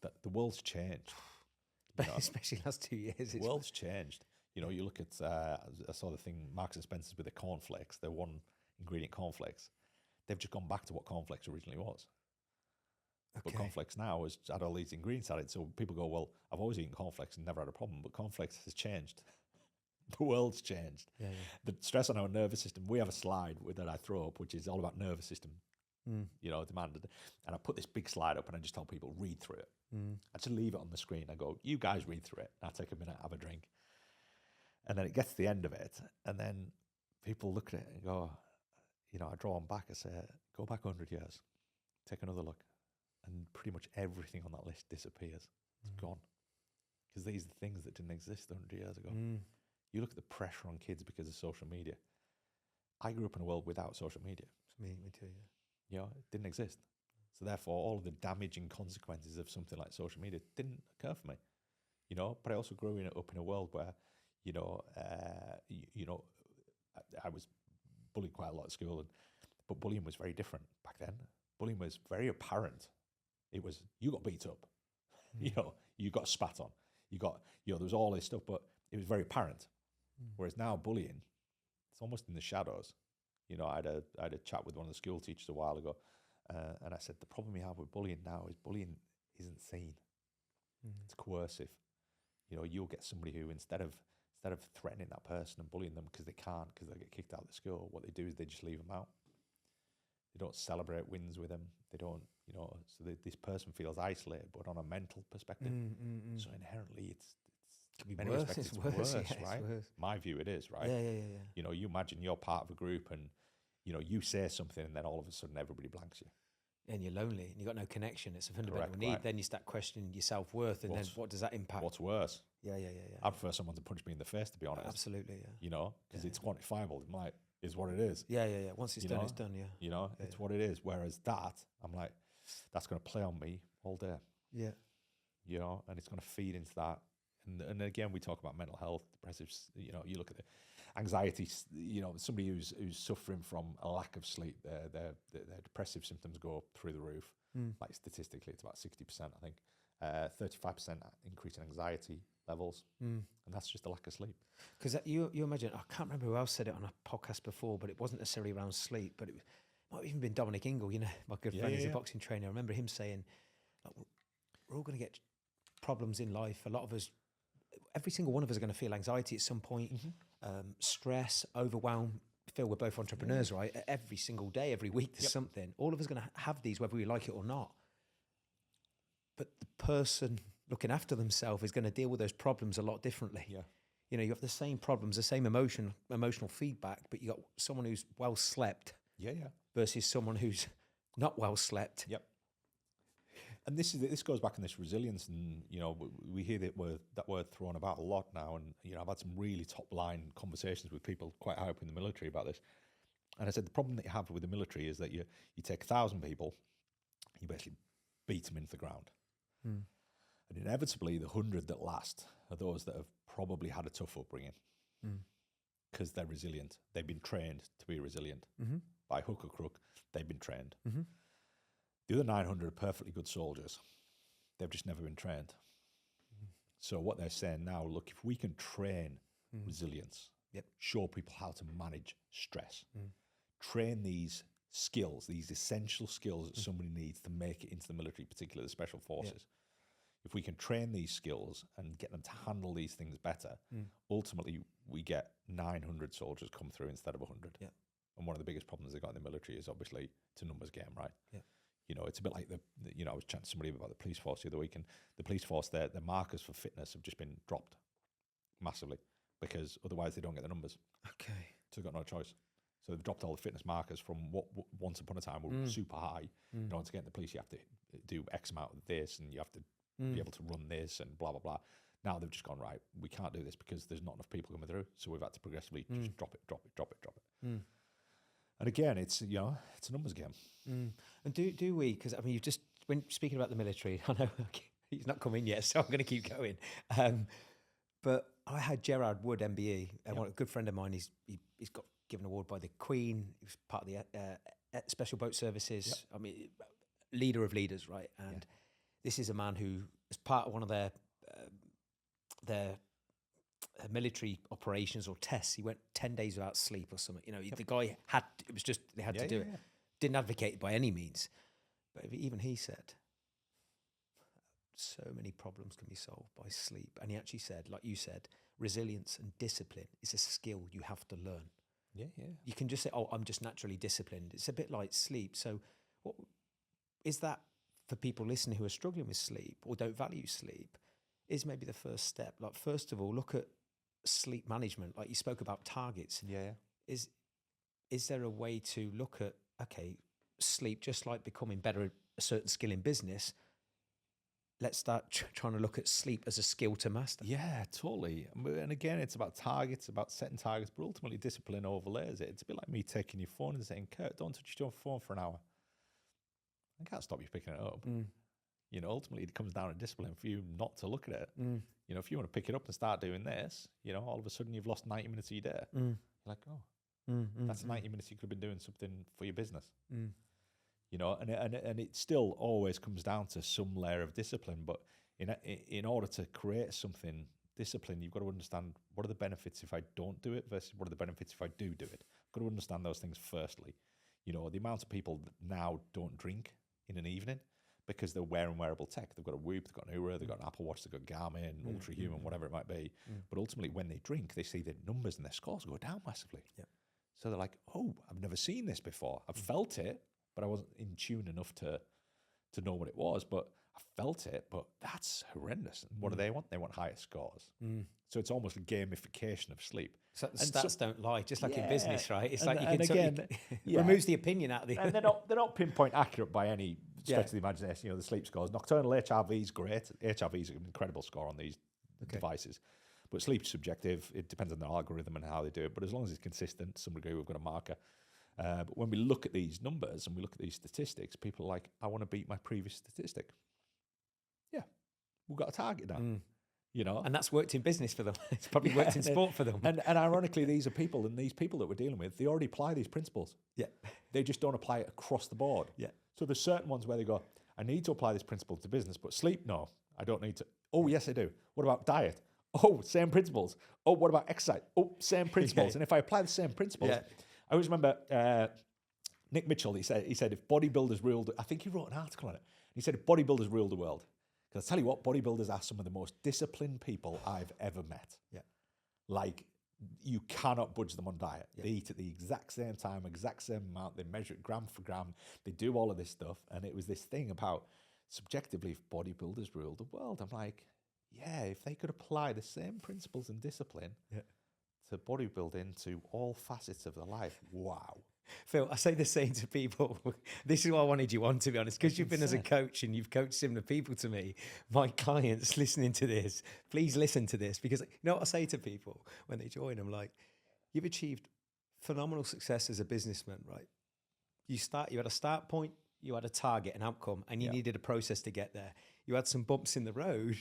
that the world's changed. You know, especially last 2 years. The world's changed. You know, you look at, I saw the thing, Marks and Spencer's with the cornflakes, the one ingredient cornflakes. They've just gone back to what cornflakes originally was. But cornflakes now has had all these ingredients added. So people go, well, I've always eaten cornflakes and never had a problem, but cornflakes has changed. The world's changed. The stress on our nervous system, we have a slide that I throw up, which is all about nervous system, you know, demanded. And I put this big slide up and I just tell people, read through it. I just leave it on the screen. I go, you guys read through it. I take a minute, have a drink. And then it gets to the end of it. And then people look at it and go, you know, I draw them back. I say, go back 100 years, take another look. And pretty much everything on that list disappears. It's gone. Because these are things that didn't exist 100 years ago. You look at the pressure on kids because of social media. I grew up in a world without social media. Me too, yeah. You know, it didn't exist. So therefore, all of the damaging consequences of something like social media didn't occur for me. You know, but I also grew up in a world where, you know, I was bullied quite a lot at school, but bullying was very different back then. Bullying was very apparent. It was, you got beat up, you know, you got spat on, you got, you know, there was all this stuff, but it was very apparent. Whereas now bullying, it's almost in the shadows. You know, I had a chat with one of the school teachers a while ago, and I said, the problem we have with bullying now is bullying isn't seen. It's coercive. You know, you'll get somebody who instead of threatening that person and bullying them because they can't, because they get kicked out of the school, what they do is they just leave them out. They don't celebrate wins with them. They don't, you know, so this person feels isolated, but on a mental perspective. So inherently, it's in many respects, it's worse, right? It's worse. My view, it is, right? Yeah. You know, you imagine you're part of a group and, you know, you say something and then all of a sudden everybody blanks you. And you're lonely and you've got no connection. It's a fundamental need. Right. Then you start questioning your self-worth and then what does that impact? What's worse? Yeah. I prefer someone to punch me in the face, to be honest. Absolutely, yeah. You know, because it's quantifiable. I'm like, is what it is. Yeah. Once it's done, it's done, yeah. You know, it's what it is. Whereas that, I'm like, that's going to play on me all day. Yeah. You know, and it's going to feed into that. And again, we talk about mental health, depressives, you know, you look at it. Anxiety, somebody who's suffering from a lack of sleep, their depressive symptoms go through the roof. Like statistically, it's about 60%, I think. 35% increase in anxiety levels, and that's just a lack of sleep. Because you imagine, I can't remember who else said it on a podcast before, but it wasn't necessarily around sleep, but it might have even been Dominic Ingle, my good friend, he's a boxing trainer. I remember him saying, we're all going to get problems in life. A lot of us, every single one of us are going to feel anxiety at some point, stress, overwhelm. Phil, we're both entrepreneurs, right? Every single day, every week, there's something. All of us are going to have these, whether we like it or not. But the person looking after themselves is going to deal with those problems a lot differently. Yeah. You have the same problems, the same emotional feedback, but you got someone who's well slept versus someone who's not well slept. Yep. And this goes back in this resilience, and we hear that word thrown about a lot now. And I've had some really top line conversations with people quite high up in the military about this. And I said the problem that you have with the military is that you take 1,000 people, you basically beat them into the ground, and inevitably the 100 that last are those that have probably had a tough upbringing because they're resilient. They've been trained to be resilient by hook or crook. They've been trained. The other 900 are perfectly good soldiers. They've just never been trained. So what they're saying now, look, if we can train resilience, show people how to manage stress, train these skills, these essential skills that somebody needs to make it into the military, particularly the special forces. If we can train these skills and get them to handle these things better, ultimately we get 900 soldiers come through instead of 100. And one of the biggest problems they got in the military is obviously it's a numbers game, right? It's a bit like I was chatting to somebody about the police force the other week, and the police force, their markers for fitness have just been dropped massively because otherwise they don't get the numbers. Okay. So they've got no choice. So they've dropped all the fitness markers from what once upon a time were super high. In order to get in the police, you have to do X amount of this, and you have to be able to run this, and blah, blah, blah. Now they've just gone, right, we can't do this because there's not enough people coming through. So we've had to progressively just drop it. And again, it's a numbers game. And do we? Because you've just when speaking about the military, I know he's not come in yet, so I'm going to keep going. But I had Gerard Wood, MBE, a good friend of mine. He's got given an award by the Queen. He was part of the Special Boat Services. Yeah. Leader of leaders, right? And this is a man who, as part of one of their military operations or tests, he went 10 days without sleep or something. The guy they had to do it. Didn't advocate it by any means. But even he said, so many problems can be solved by sleep. And he actually said, like you said, resilience and discipline is a skill you have to learn. Yeah. You can just say, I'm just naturally disciplined. It's a bit like sleep. So what is that for people listening who are struggling with sleep or don't value sleep? Is maybe the first step. Like, first of all, look at sleep management. Like you spoke about targets. Yeah. Is there a way to look at, sleep, just like becoming better at a certain skill in business, let's start trying to look at sleep as a skill to master. Yeah, totally. And again, it's about targets, about setting targets, but ultimately discipline overlays it. It's a bit like me taking your phone and saying, Kurt, don't touch your phone for an hour. I can't stop you picking it up. Ultimately it comes down to discipline for you not to look at it. If you want to pick it up and start doing this, all of a sudden you've lost 90 minutes of your day. You're like, that's 90 minutes you could have been doing something for your business. And it still always comes down to some layer of discipline. But in order to create something discipline, you've got to understand what are the benefits if I don't do it versus what are the benefits if I do it. I've got to understand those things firstly. The amount of people that now don't drink in an evening because they're wearing wearable tech. They've got a Whoop, they've got an Oura, they've got an Apple Watch, they've got Garmin, Ultrahuman, whatever it might be. But ultimately, when they drink, they see their numbers and their scores go down massively. So they're like, I've never seen this before. I've felt it, but I wasn't in tune enough to know what it was. But I felt it, but that's horrendous. And what do they want? They want higher scores. So it's almost a gamification of sleep. So the stats don't lie, just like in business, right? It's like you can removes the opinion out of the... And they're not pinpoint accurate by any stretch of the imagination. The sleep scores. Nocturnal HRV is great. HRV is an incredible score on these devices. But sleep's subjective. It depends on the algorithm and how they do it. But as long as it's consistent, to some degree, we've got a marker. But when we look at these numbers and we look at these statistics, people are like, I want to beat my previous statistic. Yeah, we've got a target now. And that's worked in business for them. It's probably worked in sport for them. And ironically, these people that we're dealing with, they already apply these principles. Yeah. They just don't apply it across the board. Yeah. So there's certain ones where they go, I need to apply this principle to business, but sleep, no, I don't need to. Oh, yes, I do. What about diet? Oh, same principles. Oh, what about exercise? Oh, same principles. And if I apply the same principles, I always remember Nick Mitchell, he said if bodybuilders ruled, I think he wrote an article on it. He said if bodybuilders ruled the world, because I tell you what, bodybuilders are some of the most disciplined people I've ever met. Yeah. Like, you cannot budge them on diet. Yeah. They eat at the exact same time, exact same amount. They measure it gram for gram. They do all of this stuff. And it was this thing about, subjectively, if bodybuilders ruled the world, I'm like, yeah, if they could apply the same principles and discipline to bodybuilding, to all facets of their life, wow. Phil, I say the same to people. This is why I wanted you on, to be honest, because you've been as a coach and you've coached similar people to me. My clients listening to this, please listen to this, because you know what I say to people when they join? I'm like, you've achieved phenomenal success as a businessman, right? You had a start point, you had a target, an outcome, and you needed a process to get there. You had some bumps in the road,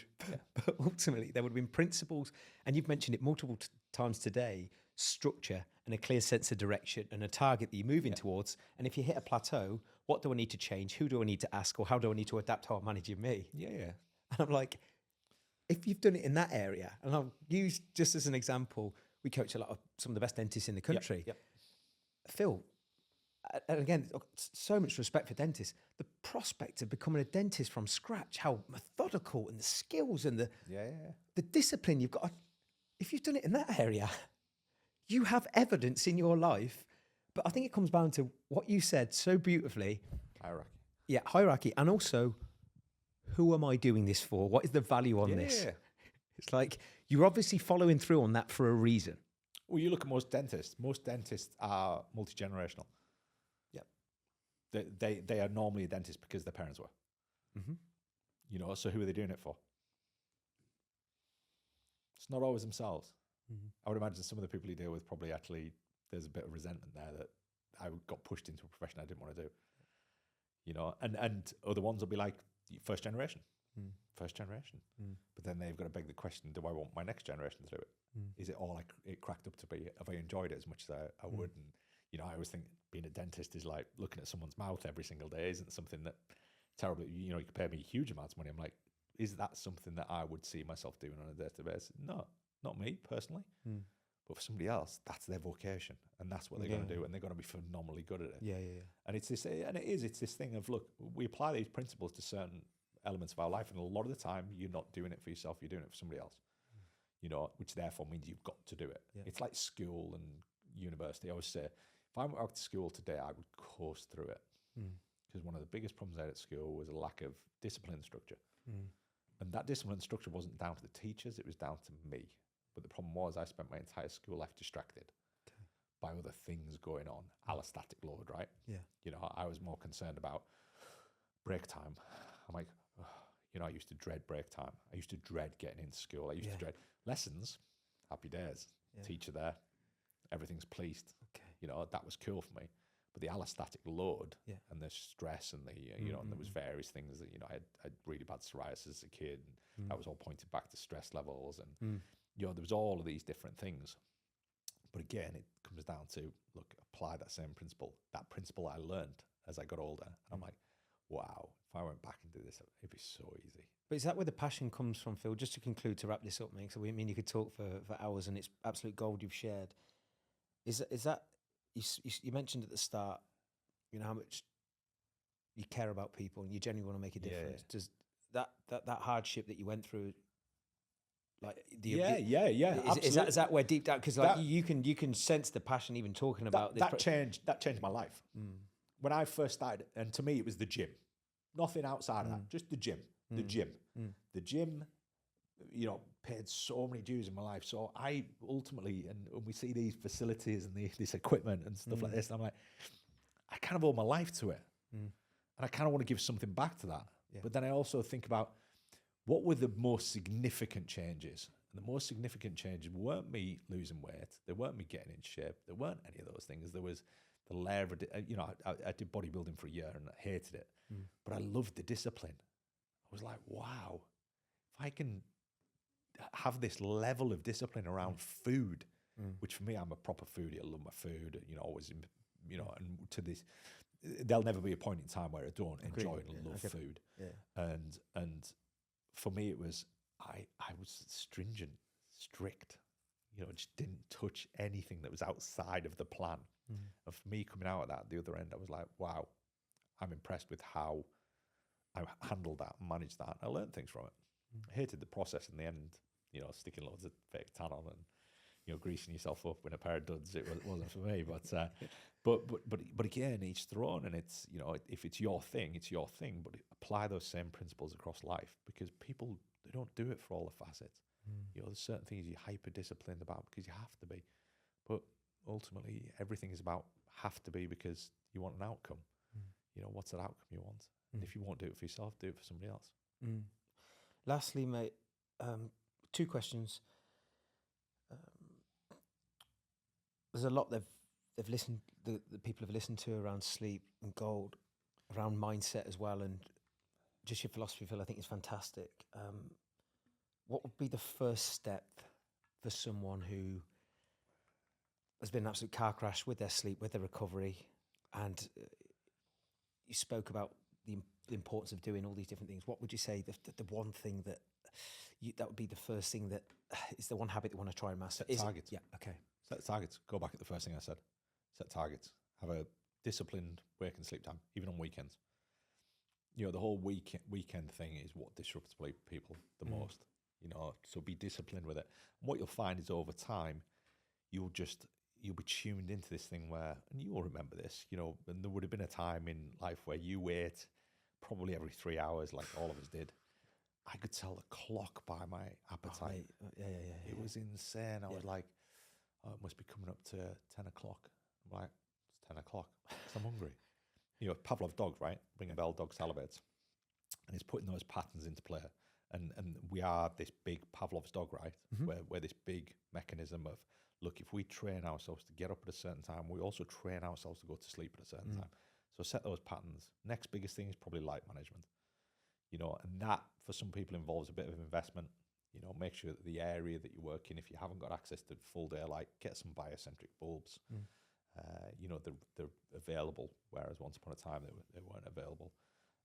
but ultimately there would have been principles, and you've mentioned it multiple times today, structure and a clear sense of direction and a target that you're moving towards. And if you hit a plateau, what do I need to change? Who do I need to ask? Or how do I need to adapt how I'm managing me? Yeah. And I'm like, if you've done it in that area, and I'll use just as an example, we coach a lot of some of the best dentists in the country. Yep. Phil, and again, so much respect for dentists, the prospect of becoming a dentist from scratch, how methodical and the skills and the discipline you've got. If you've done it in that area, you have evidence in your life. But I think it comes down to what you said so beautifully. Hierarchy. Yeah, hierarchy. And also, who am I doing this for? What is the value on this? It's like, you're obviously following through on that for a reason. Well, you look at most dentists. Most dentists are multi-generational. Yeah. They are normally a dentist because their parents were. Mm-hmm. So who are they doing it for? It's not always themselves. Mm-hmm. I would imagine some of the people you deal with probably actually, there's a bit of resentment there that I got pushed into a profession I didn't want to do. And other ones will be like first generation. But then they've got to beg the question, do I want my next generation to do it? Is it all like it cracked up to be? Have I enjoyed it as much as I would? And I always think being a dentist is like looking at someone's mouth every single day isn't something that terribly, you could pay me huge amounts of money. I'm like, is that something that I would see myself doing on a day-to-day basis? No, not me personally. But for somebody else, that's their vocation, and that's what they're going to do, and they're going to be phenomenally good at it. Yeah. And it's this thing of, look, we apply these principles to certain elements of our life, and a lot of the time, you're not doing it for yourself; you're doing it for somebody else. Which therefore means you've got to do it. Yeah. It's like school and university. I always say, if I went out to school today, I would course through it, because one of the biggest problems I had at school was a lack of discipline and structure. And that discipline and structure wasn't down to the teachers; it was down to me. But the problem was I spent my entire school life distracted by other things going on, allostatic load, right? Yeah. I was more concerned about break time. I'm like, I used to dread break time. I used to dread getting into school. I used to dread lessons, happy days, teacher there, everything's pleased. Okay. That was cool for me. But the allostatic load and the stress and the, and there was various things that, I had really bad psoriasis as a kid. And that was all pointed back to stress levels. And, there was all of these different things. But again, it comes down to, look, apply that same principle. That principle I learned as I got older. And I'm like, wow, if I went back and did this, it'd be so easy. But is that where the passion comes from, Phil? Just to conclude, to wrap this up, mate, so you could talk for hours, and it's absolute gold you've shared. Is that you mentioned at the start, how much you care about people and you genuinely want to make a difference. Does that hardship that you went through, like is that where deep down, because you can sense the passion even talking about that changed my life. When I first started, and to me it was the gym, nothing outside of that, just the gym. The gym, paid so many dues in my life. So I ultimately, and when we see these facilities and this equipment and stuff like this, and I'm like, I kind of owe my life to it. And I kind of want to give something back to that. Yeah. But then I also think about, what were the most significant changes? And the most significant changes weren't me losing weight. They weren't me getting in shape. There weren't any of those things. There was the layer of, I did bodybuilding for a year and I hated it. But I loved the discipline. I was like, wow, if I can have this level of discipline around food, which for me, I'm a proper foodie. I love my food, always, and to this, there'll never be a point in time where I don't enjoy and love food. Yeah. And for me, it was, I was stringent, strict, just didn't touch anything that was outside of the plan. And for me, coming out of that, the other end, I was like, wow, I'm impressed with how I handled that, managed that. I learned things from it. I hated the process in the end, sticking loads of fake tan on and, greasing yourself up with a pair of duds. It wasn't for me, but again, each their own. And it's, if it's your thing, it's your thing, but apply those same principles across life, because people, they don't do it for all the facets. There's certain things you're hyper disciplined about because you have to be, but ultimately everything is about have to be because you want an outcome. What's that outcome you want? And if you won't do it for yourself, do it for somebody else. Lastly, mate, 2 questions. There's a lot they've listened, the people have listened to around sleep and gold, around mindset as well, and just your philosophy, Phil, I think is fantastic. What would be the first step for someone who has been an absolute car crash with their sleep, with their recovery? And you spoke about the importance of doing all these different things. What would you say the one thing that would be the first thing that is the one habit you want to try and master? Set targets. Yeah, okay. Set targets. Go back at the first thing I said. Set targets. Have a disciplined work and sleep time, even on weekends. The whole weekend thing is what disrupts people the most. So be disciplined with it. And what you'll find is over time, you'll be tuned into this thing where, and you'll remember this, and there would have been a time in life where you ate probably every 3 hours, like all of us did. I could tell the clock by my appetite. Yeah. It was insane. I was like, oh, it must be coming up to 10 o'clock. I'm like, it's 10 o'clock. 'Cause I'm hungry. Pavlov's dog, right? Ring a bell, dog salivates. And it's putting those patterns into play. And we are this big Pavlov's dog, right? We're this big mechanism of, look, if we train ourselves to get up at a certain time, we also train ourselves to go to sleep at a certain time. So set those patterns. Next biggest thing is probably light management. And that for some people involves a bit of investment. Make sure that the area that you work in, if you haven't got access to full daylight, get some biocentric bulbs. They're available, whereas once upon a time they weren't available.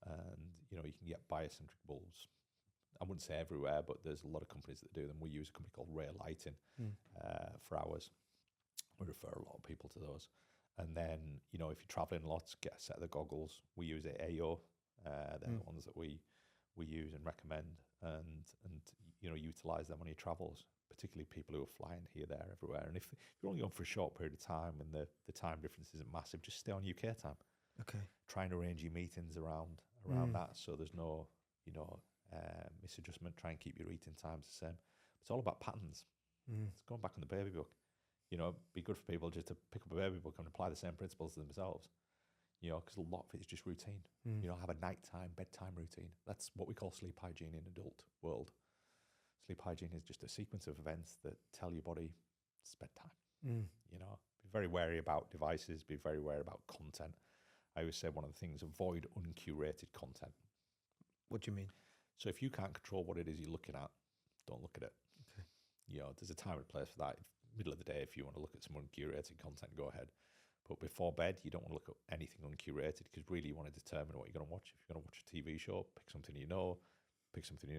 And, you can get biocentric bulbs. I wouldn't say everywhere, but there's a lot of companies that do them. We use a company called Ray Lighting for ours. We refer a lot of people to those. And then, if you're traveling lots, get a set of the goggles. We use AO. They're the ones that we use and recommend, and utilize them on your travels, particularly people who are flying here, there, everywhere. And if you're only going for a short period of time and the time difference isn't massive, just stay on UK time. Okay. Try and arrange your meetings around that, so there's no misadjustment. Try and keep your eating times the same. It's all about patterns. It's going back on the baby book. Be good for people just to pick up a baby book and apply the same principles to themselves. Because a lot of it is just routine. Have a nighttime, bedtime routine. That's what we call sleep hygiene in adult world. Sleep hygiene is just a sequence of events that tell your body it's bedtime. Be very wary about devices, be very wary about content. I always say one of the things, avoid uncurated content. What do you mean? So if you can't control what it is you're looking at, don't look at it. Okay. There's a time and place for that. Middle of the day, if you want to look at some uncurated content, go ahead. But before bed, you don't want to look at anything uncurated, because really you want to determine what you're going to watch. If you're going to watch a TV show, pick something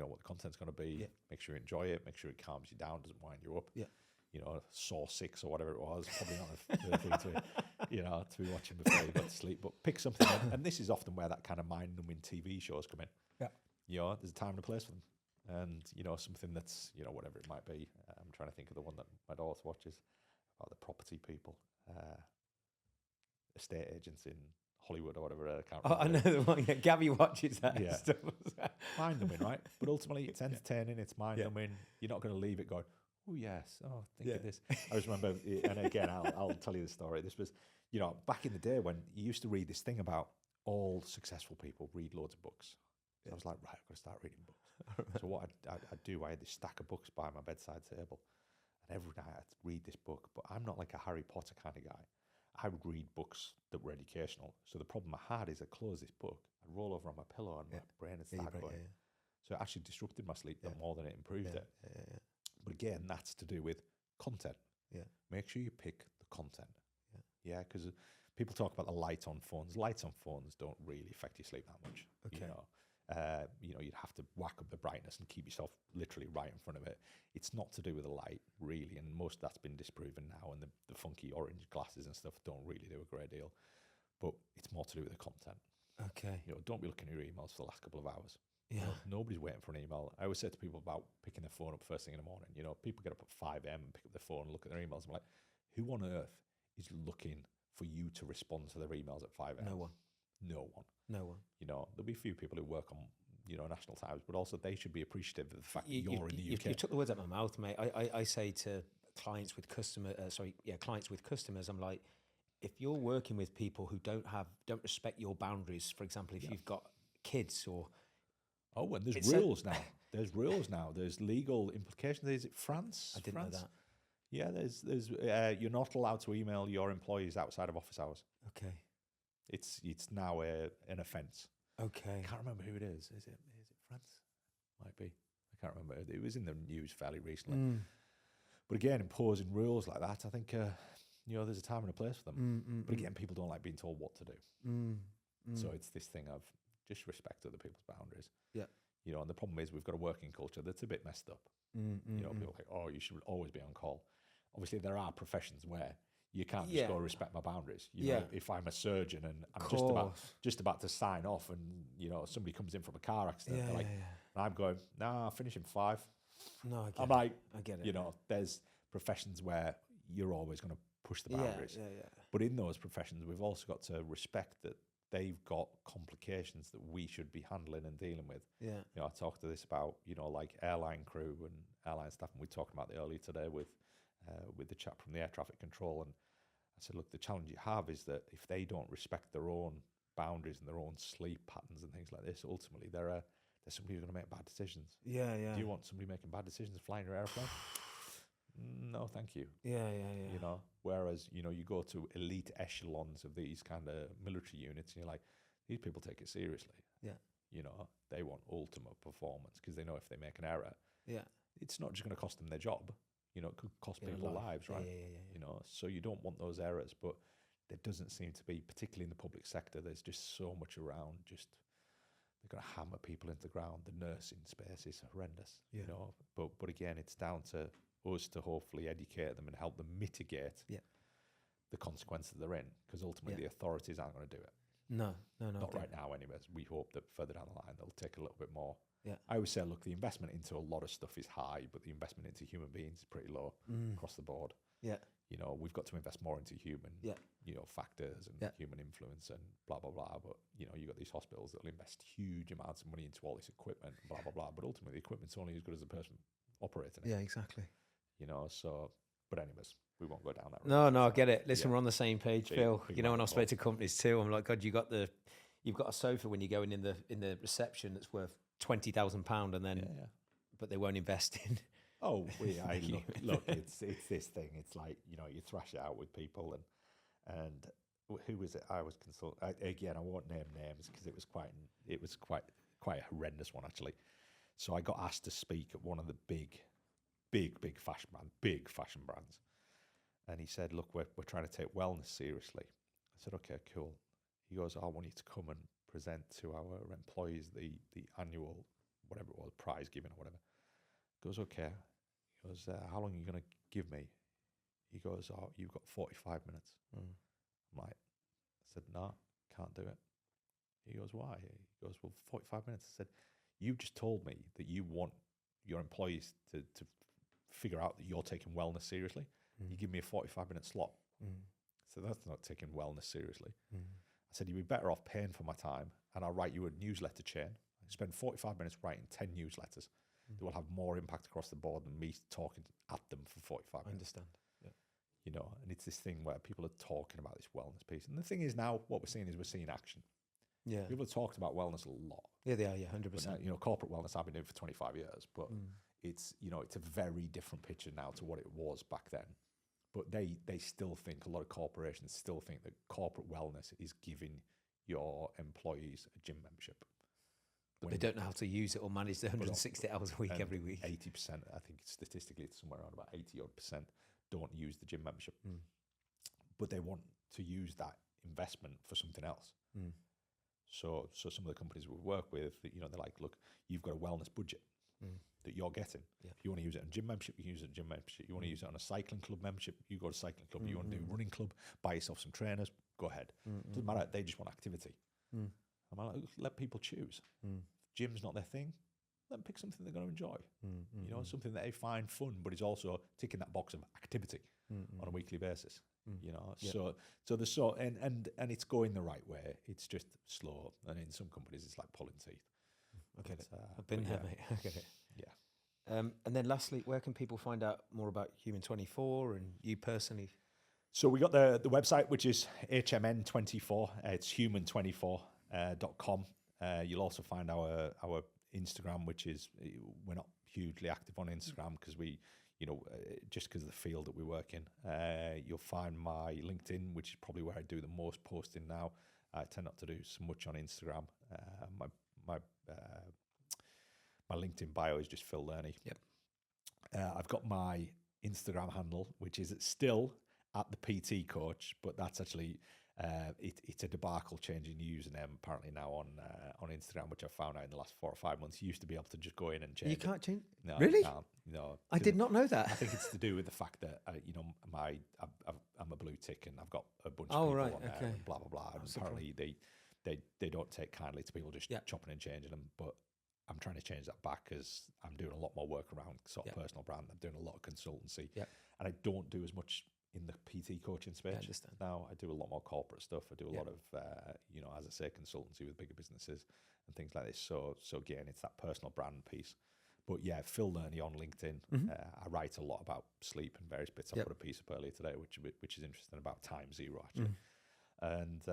what the content's going to be. Make sure you enjoy it. Make sure it calms you down, doesn't wind you up. Saw 6 or whatever it was, probably not a thing to be watching before you go to sleep. But pick something, and this is often where that kind of mind-numbing TV shows come in. There's a time and a place for them. And, something that's, whatever it might be. I'm trying to think of the one that my daughter watches about the property people. Estate agents in Hollywood or whatever. I can't remember. I know the one. Yeah, Gabby watches that. Yeah. Stuff. Mind-numbing, right? But ultimately, it's entertaining. It's mind-numbing. You're not going to leave it going, oh, yes. Oh, think of this. I just remember, and again, I'll tell you the story. This was, back in the day when you used to read this thing about all successful people read loads of books. So I was like, right, I've got to start reading books. So what I'd do, I had this stack of books by my bedside table. And every night I'd read this book. But I'm not like a Harry Potter kind of guy. I would read books that were educational. So the problem I had is I'd close this book, I'd roll over on my pillow and my brain would start going, So it actually disrupted my sleep more than it improved it. But again, that's to do with content. Yeah. Make sure you pick the content. Yeah, because people talk about the light on phones. Lights on phones don't really affect your sleep that much. Okay. You'd have to whack up the brightness and keep yourself literally right in front of it. It's not to do with the light, really, and most of that's been disproven now, and the funky orange glasses and stuff don't really do a great deal. But it's more to do with the content. Okay. Don't be looking at your emails for the last couple of hours. Yeah. Nobody's waiting for an email. I always say to people about picking their phone up first thing in the morning. People get up at 5 a.m. and pick up their phone and look at their emails. I'm like, who on earth is looking for you to respond to their emails at 5 a.m.? No one. No one. No one. There'll be a few people who work on, National Times, but also they should be appreciative of the fact that you're in the UK. You took the words out of my mouth, mate. I say to clients with clients with customers, I'm like, if you're working with people who don't respect your boundaries, for example, if you've got kids or... Oh, and there's rules now. There's rules now. There's legal implications. Is it France? I didn't know that. Yeah, there's you're not allowed to email your employees outside of office hours. Okay. It's now an offence. Okay. I can't remember who it is. Is it France? Might be. I can't remember. It was in the news fairly recently. But again, imposing rules like that, I think there's a time and a place for them. But again, people don't like being told what to do. So it's this thing of just respect other people's boundaries. Yeah. And the problem is we've got a working culture that's a bit messed up. People are like, oh, you should always be on call. Obviously, there are professions where you can't just go respect my boundaries. If I'm a surgeon and I'm just about to sign off, and somebody comes in from a car accident, and I'm going, nah, I'll finish in 5. No, I get it. There's professions where you're always going to push the boundaries. Yeah. But in those professions, we've also got to respect that they've got complications that we should be handling and dealing with. Yeah. I talked to this about, like airline crew and airline staff, and we talked about it earlier today with the chap from the air traffic control. And I said, look, the challenge you have is that if they don't respect their own boundaries and their own sleep patterns and things like this, ultimately they're somebody who's going to make bad decisions. Yeah. Do you want somebody making bad decisions flying your airplane? No, thank you. Yeah. Whereas, you go to elite echelons of these kind of military units, and you're like, these people take it seriously. Yeah. They want ultimate performance because they know if they make an error, it's not just going to cost them their job. It could cost people lives, right? Yeah. So you don't want those errors, but there doesn't seem to be, particularly in the public sector, there's just so much around. Just they're going to hammer people into the ground. The nursing space is horrendous, But again, it's down to us to hopefully educate them and help them mitigate the consequences they're in, because ultimately the authorities aren't going to do it. No. Not right now, anyways. We hope that further down the line they'll take a little bit more. Yeah. I always say, look, the investment into a lot of stuff is high, but the investment into human beings is pretty low across the board. Yeah. We've got to invest more into human, factors and human influence and blah, blah, blah. But, you've got these hospitals that will invest huge amounts of money into all this equipment, blah, blah, blah. But ultimately, the equipment's only as good as the person operating it. Yeah, exactly. But anyways, we won't go down that No, road. I get it. Listen, we're on the same page, Phil. When I spoke to companies too, I'm like, God, you've got a sofa when you go in the reception that's worth £20,000, and then, but they won't invest in. Oh, look, it's this thing. It's like, you thrash it out with people, and who was it? I was consulting. Again, I won't name names because it was quite a horrendous one actually. So I got asked to speak at one of the big fashion brands, and he said, "Look, we're trying to take wellness seriously." I said, "Okay, cool." He goes, "I want you to come and present to our employees the annual whatever it was, prize giving or whatever." He goes, "Okay." He goes, "How long are you going to give me?" He goes, "Oh, you've got 45 minutes." I'm like, I said, "No, can't do it." He goes, "Why?" He goes, "Well, 45 minutes." I said, "You just told me that you want your employees to figure out that you're taking wellness seriously. You give me a 45-minute slot." So that's not taking wellness seriously. I said, "You'd be better off paying for my time, and I'll write you a newsletter chain. I spend 45 minutes writing 10 newsletters that will have more impact across the board than me talking at them for 45 minutes. I understand. Yeah. And it's this thing where people are talking about this wellness piece. And the thing is now, what we're seeing action. Yeah. People have talked about wellness a lot. Yeah, they are. Yeah, 100%. Now, corporate wellness I've been doing for 25 years, but it's a very different picture now to what it was back then. But they still think, a lot of corporations still think that corporate wellness is giving your employees a gym membership. But they don't know how to use it or manage the 160 hours a week every week. 80%, I think statistically it's somewhere around about 80% don't use the gym membership. But they want to use that investment for something else. So some of the companies we work with, you know, they're like, look, you've got a wellness budget that you're getting. If you want to use it on gym membership, you can use it on gym membership. You want to use it on a cycling club membership, you go to cycling club. You want to do running club, buy yourself some trainers, go ahead. Doesn't matter, they just want activity. I'm like, let people choose. If gym's not their thing, let them pick something they're going to enjoy. You know, something that they find fun, but is also ticking that box of activity on a weekly basis. You know, so the and it's going the right way. It's just slow, and in some companies it's like pulling teeth. I get it. I've been there, mate. I get it. Yeah. And then lastly, where can people find out more about Human 24 and you personally? So we got the website, which is HMN24. It's human24.com. You'll also find our Instagram, which is, we're not hugely active on Instagram because we, you know, just because of the field that we work in. You'll find my LinkedIn, which is probably where I do the most posting now. I tend not to do so much on Instagram. My LinkedIn bio is just Phil Learney. Yep. I've got my Instagram handle, which is still at the PT coach, but that's actually it's a debacle changing the username apparently now on Instagram, which I found out in the last 4 or 5 months. You used to be able to just go in and change. You can't change? No, really? You can't. No, I did not know that. I think it's to do with the fact that you know, I'm a blue tick and I've got a bunch of people on there and blah blah blah. And apparently they don't take kindly to people just chopping and changing them, but I'm trying to change that back because I'm doing a lot more work around sort of personal brand. I'm doing a lot of consultancy, and I don't do as much in the PT coaching space. I understand. Now I do a lot more corporate stuff. I do a lot of, you know, as I say, consultancy with bigger businesses and things like this. So again, it's that personal brand piece. But yeah, Phil Learney on LinkedIn. I write a lot about sleep and various bits. I put a piece up earlier today, which is interesting about time zero actually. And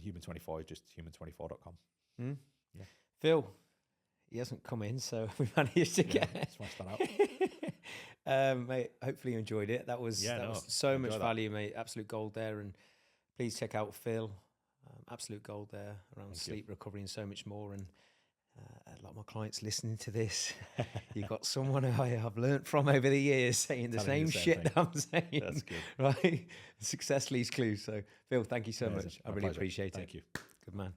Human 24 is just human24.com. Yeah. Phil, he hasn't come in, so we managed to get smash that out. Mate, hopefully you enjoyed it. That was so much value, mate. Absolute gold there. And please check out Phil. Absolute gold there around sleep recovery and so much more. And a lot of my clients listening to this, you've got someone who I have learnt from over the years saying the same shit that I'm saying. That's good. Right? Success leaves clues. So, Phil, thank you so much. I really appreciate it. Thank you. Good man.